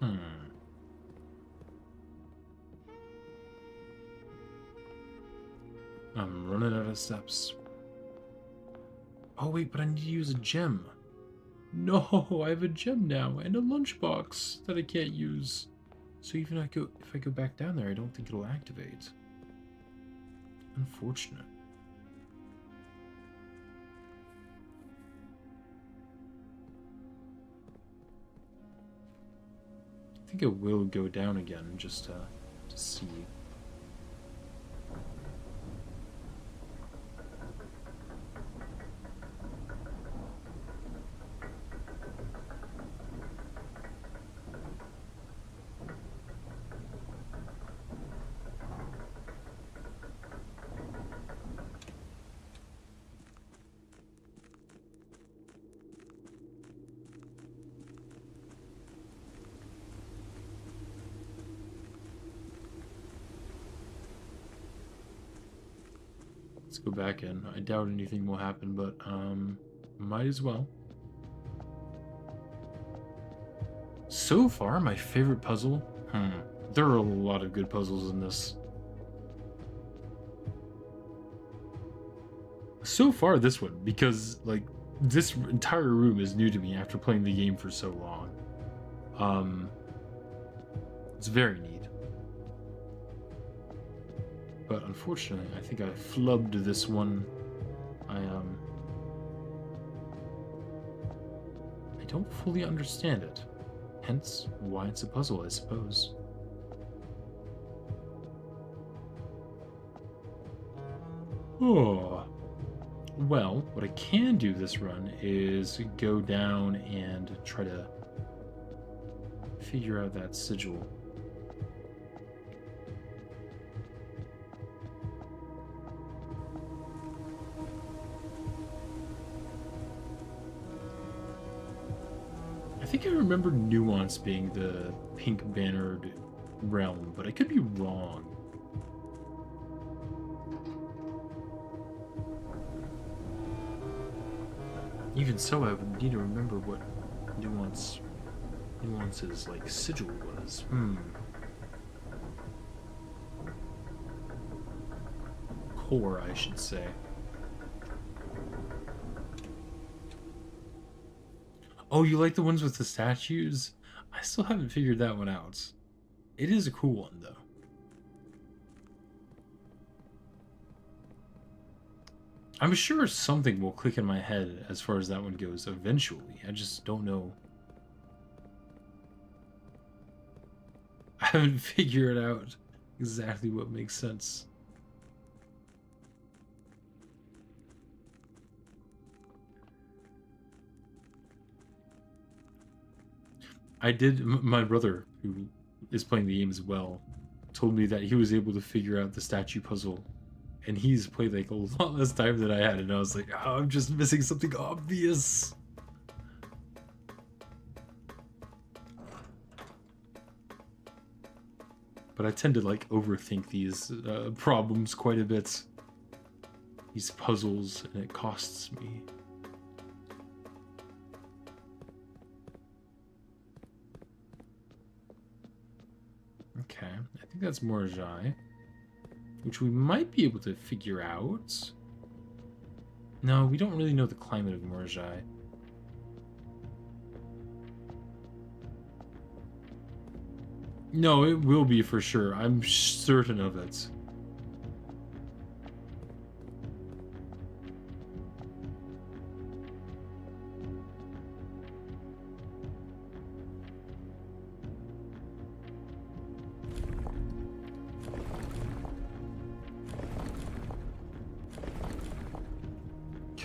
Hmm. I'm running out of steps. Oh wait, but I need to use a gem. No, I have a gem now and a lunchbox that I can't use. So even if I go back down there, I don't think it'll activate. Unfortunate. I think I will go down again just to see. Let's go back in. I doubt anything will happen, but might as well. So far, my favorite puzzle? There are a lot of good puzzles in this. So far, this one, because, like, this entire room is new to me after playing the game for so long. It's very neat. But unfortunately, I think I flubbed this one I don't fully understand it. Hence, why it's a puzzle, I suppose. Oh. Well, what I can do this run is go down and try to figure out that sigil. I think I remember Nuance being the pink bannered realm, but I could be wrong. Even so, I would need to remember what Nuance's like sigil was. Core, I should say. Oh, you like the ones with the statues? I still haven't figured that one out. It is a cool one, though. I'm sure something will click in my head as far as that one goes eventually. I just don't know. I haven't figured out exactly what makes sense. My brother, who is playing the game as well, told me that he was able to figure out the statue puzzle. And he's played like a lot less time than I had, and I was like, oh, I'm just missing something obvious. But I tend to like overthink these problems quite a bit. These puzzles, and it costs me. Okay, I think that's Morjai, which we might be able to figure out. No, we don't really know the climate of Morjai. No, it will be for sure. I'm certain of it.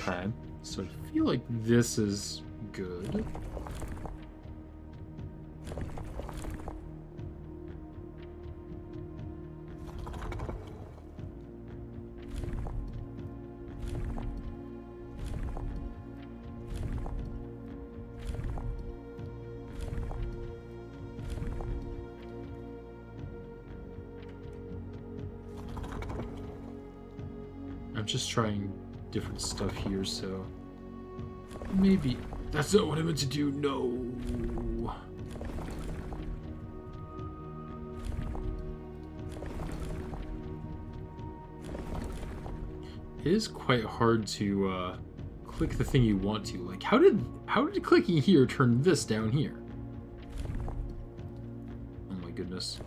Okay, so I feel like this is good. I'm just trying different stuff here, so maybe that's not what I meant to do. No. It is quite hard to click the thing you want to. Like, how did clicking here turn this down here? Oh my goodness.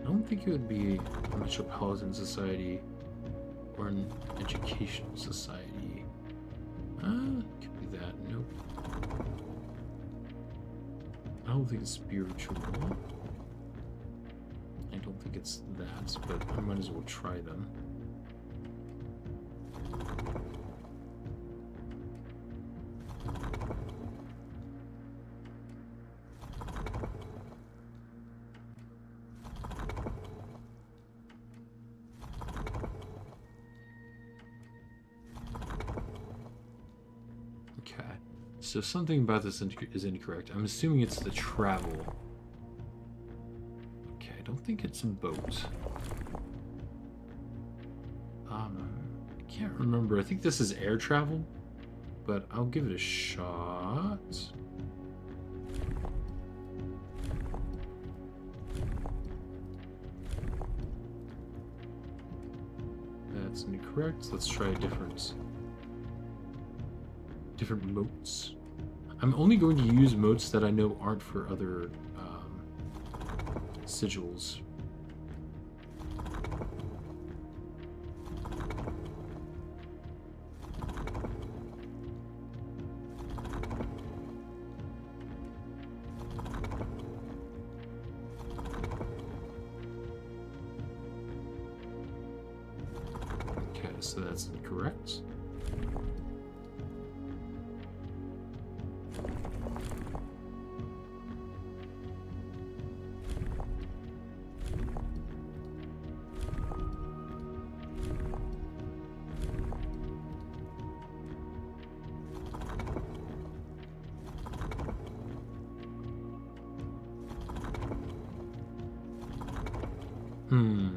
I don't think it would be a metropolitan society or an educational society. Could be that. Nope. I don't think it's spiritual. I don't think it's that, but I might as well try them. So something about this is incorrect. I'm assuming it's the travel. Okay, I don't think it's a boat. I can't remember. I think this is air travel, but I'll give it a shot. that's incorrect. Let's try a different motes. I'm only going to use motes that I know aren't for other sigils. Okay, so that's incorrect. Hmm.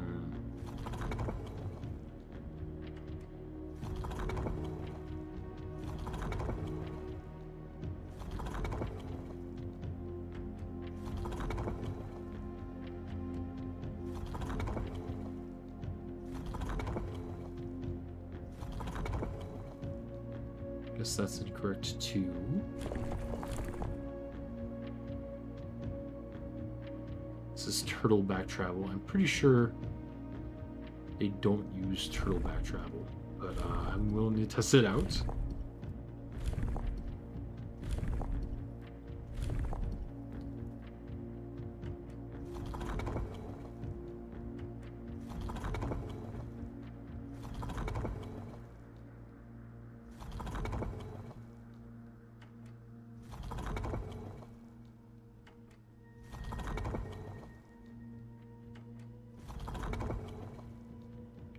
Guess that's incorrect too. This is turtle back travel. I'm pretty sure they don't use turtle back travel, but I'm willing to test it out.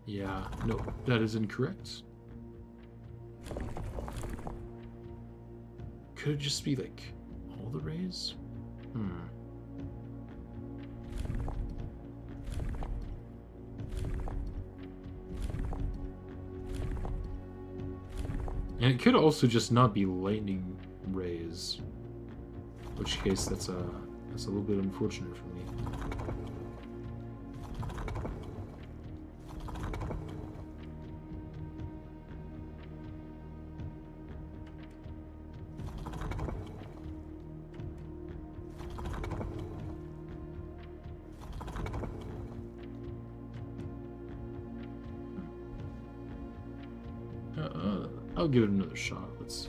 Yeah, no, that is incorrect. Could it just be like all the rays? And it could also just not be lightning rays, in which case that's a little bit unfortunate for me. I'll give it another shot. Let's see.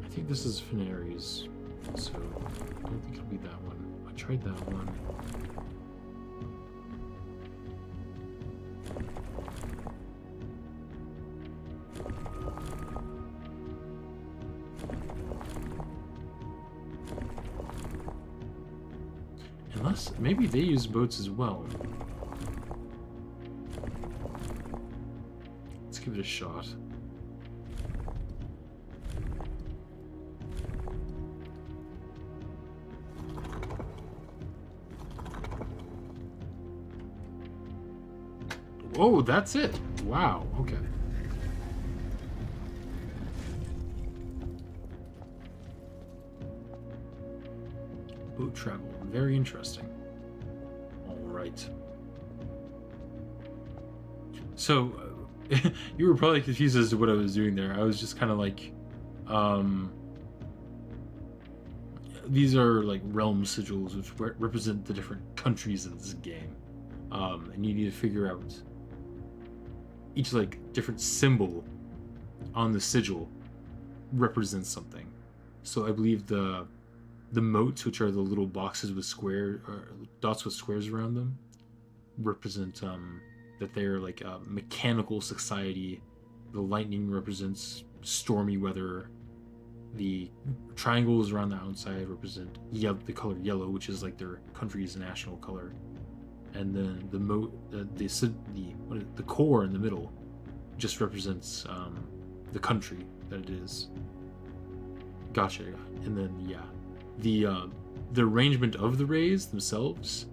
I think this is Fenari's, so I don't think it'll be that one. I tried that one. Unless, maybe they use boats as well. Let's give it a shot. Oh, that's it. Wow, okay. Boat travel, very interesting. All right. So, you were probably confused as to what I was doing there. I was just kind of like, these are like realm sigils, which represent the different countries in this game. And you need to figure out each like different symbol on the sigil represents something. So I believe the motes, which are the little boxes with square or dots with squares around them, represent that they're like a mechanical society. The lightning represents stormy weather. The triangles around the outside represent the color yellow, which is like their country's national color. And then the core in the middle just represents the country that it is. Gotcha. And then the arrangement of the rays themselves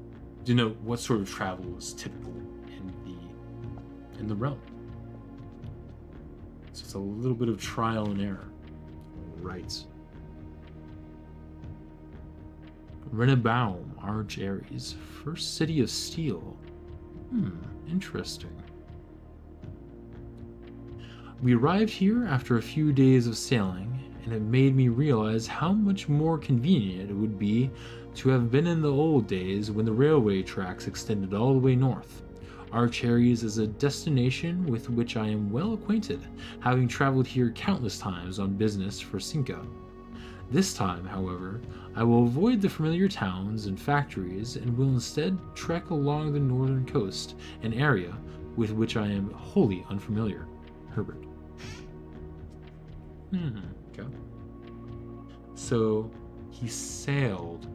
denote what sort of travel is typical in the realm. So it's a little bit of trial and error. Right. Renebaum, Arch Ares, first city of steel. Interesting. We arrived here after a few days of sailing, and it made me realize how much more convenient it would be to have been in the old days when the railway tracks extended all the way north. Arch Ares is a destination with which I am well acquainted, having traveled here countless times on business for Cinca. This time, however, I will avoid the familiar towns and factories and will instead trek along the northern coast, an area with which I am wholly unfamiliar. Herbert. Okay. So he sailed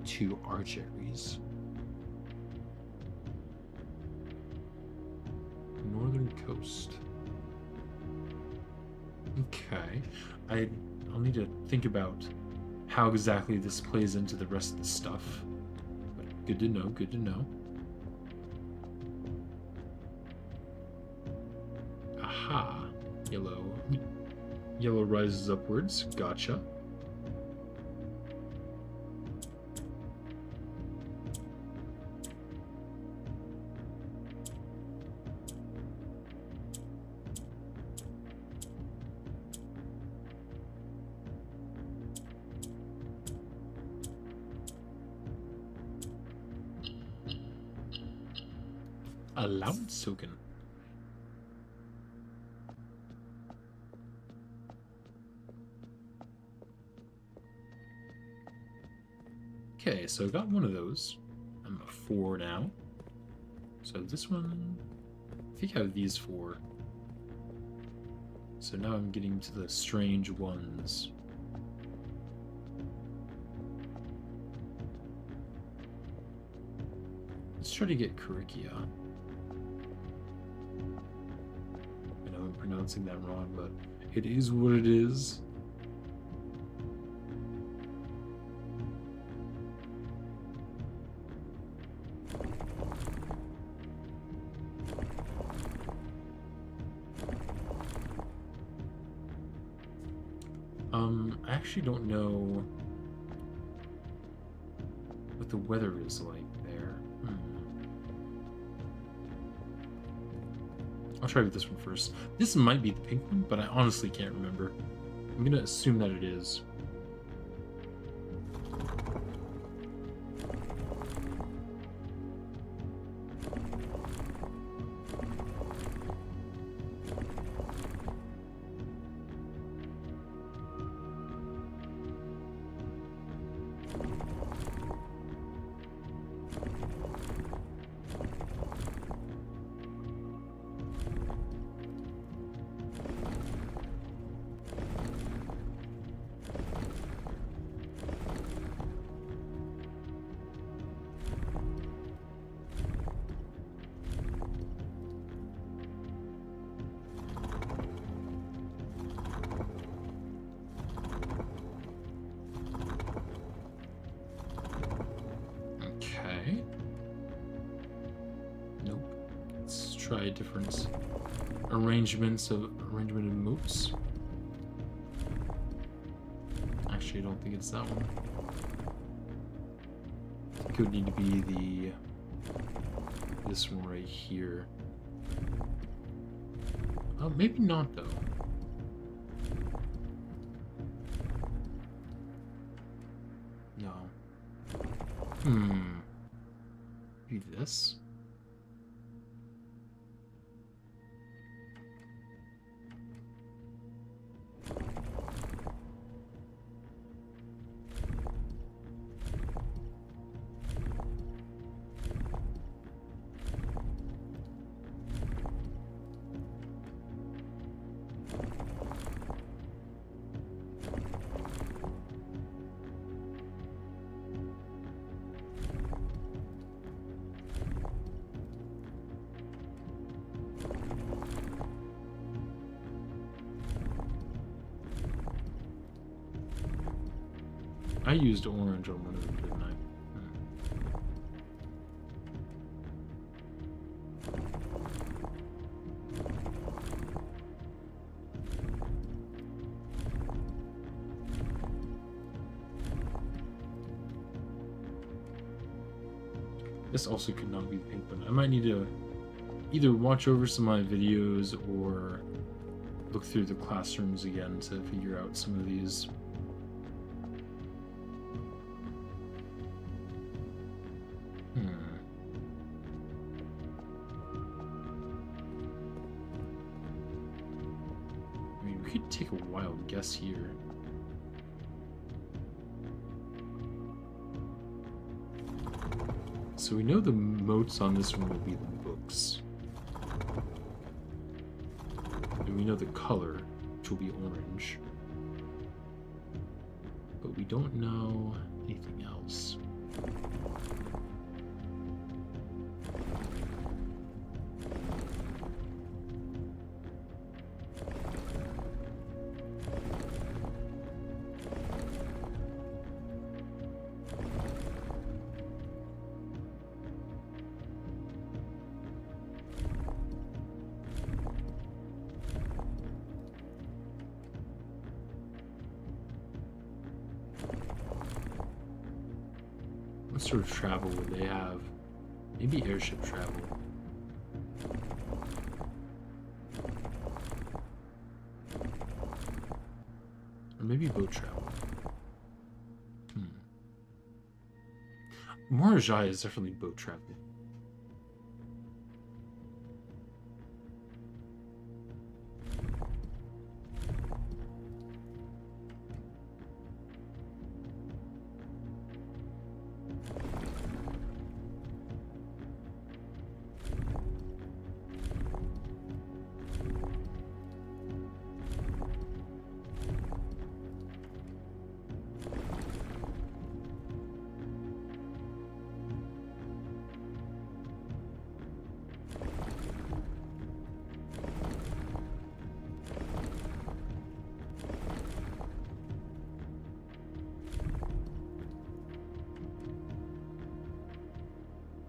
to Arch Ares. Northern coast. Okay. I'll need to think about how exactly this plays into the rest of the stuff. But good to know, good to know. Aha. Yellow. Yellow rises upwards. Gotcha. Allowance token. Okay, so I got one of those. I'm a 4 now. So this one, I think I have these 4. So now I'm getting to the strange ones. Let's try to get Karikia. I know I'm pronouncing that wrong, but it is what it is. I actually don't know what the weather is like there. I'll try with this one first. This might be the pink one, but I honestly can't remember. I'm gonna assume that it is. Try different arrangement of moves. Actually, I don't think it's that one. I think it would need to be this one right here. Oh, maybe not though. No. Maybe this. I used orange on one of them, didn't I? This also could not be the pink one. I might need to either watch over some of my videos or look through the classrooms again to figure out some of these. I mean, we could take a wild guess here. So we know the moats on this one will be the books. And we know the color, which will be orange. But we don't know anything else. What sort of travel would they have? Maybe airship travel. Or maybe boat travel. Morajai is definitely boat travel.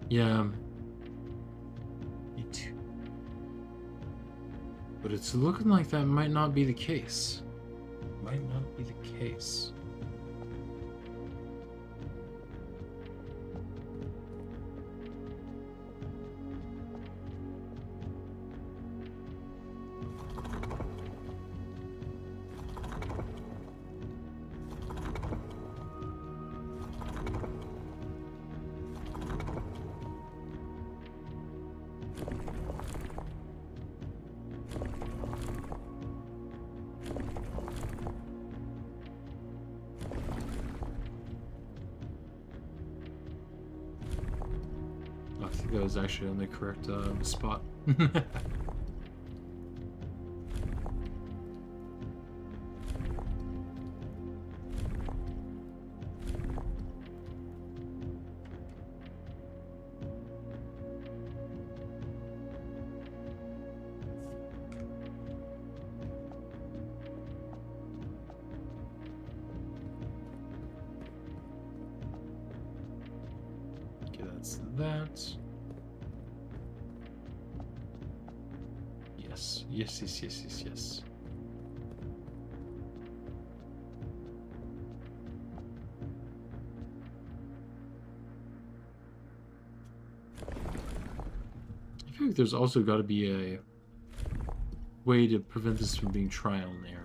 Yeah. Me too. But it's looking like that might not be the case. Might not be the case. I think that was actually on the correct spot. Okay, that's that. Yes, yes, yes, yes, yes, yes. I feel like there's also got to be a way to prevent this from being trial and error.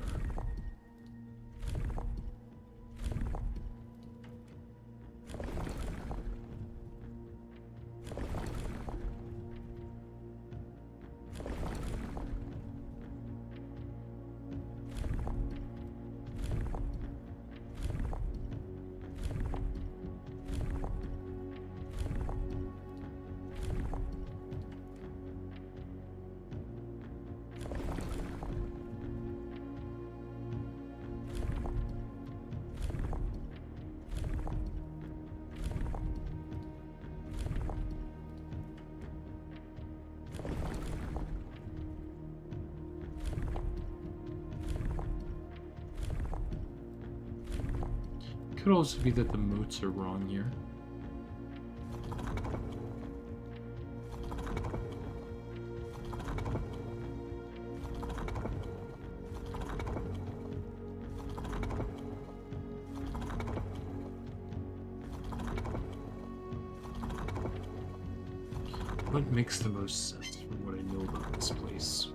Could also be that the moats are wrong here. what makes the most sense from what I know about this place?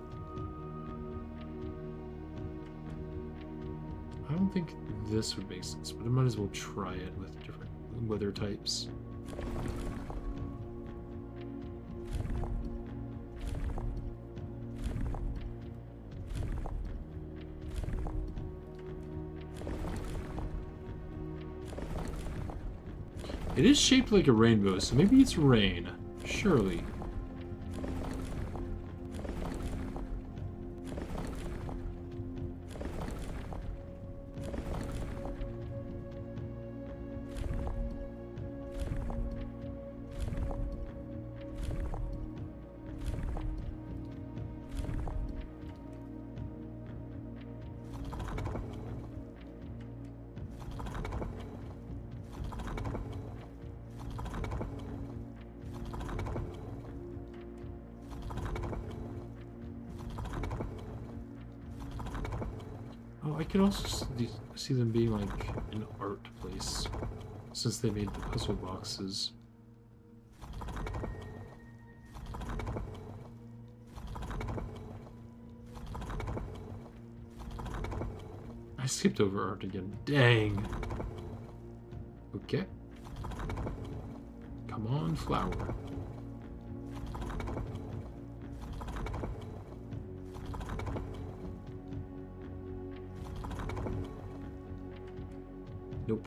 I don't think this would make sense, but I might as well try it with different weather types. It is shaped like a rainbow, so maybe it's rain. Surely. Oh, I could also see them being like an art place, since they made the puzzle boxes. I skipped over art again. Dang. Okay. Come on, flower. Nope.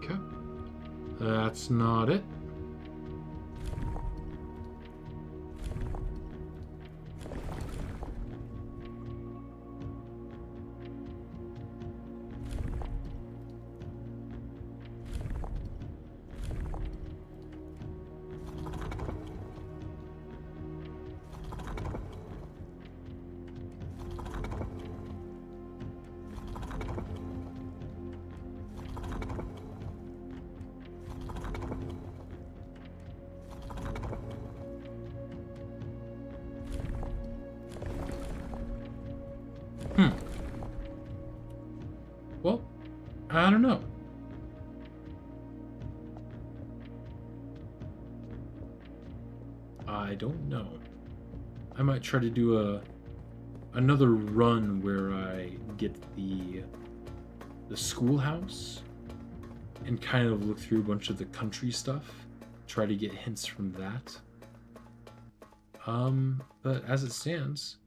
Okay. That's not it. Well, I don't know. I don't know. I might try to do another run where I get the schoolhouse and kind of look through a bunch of the country stuff, try to get hints from that. But as it stands,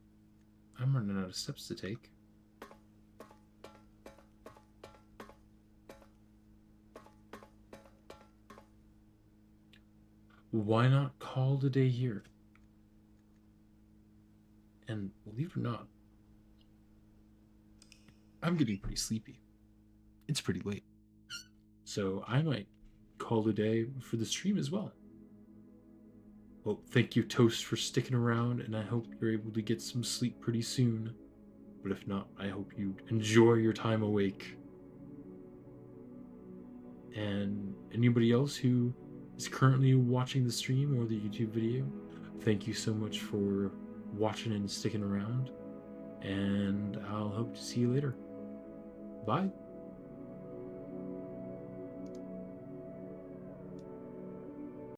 I'm running out of steps to take. Why not call it a day here? And believe it or not, I'm getting pretty sleepy. It's pretty late. So I might call it a day for the stream as well. Well, thank you, Toast, for sticking around, and I hope you're able to get some sleep pretty soon. But if not, I hope you enjoy your time awake. And anybody else who is currently watching the stream or the YouTube video, thank you so much for watching and sticking around. And I'll hope to see you later. Bye.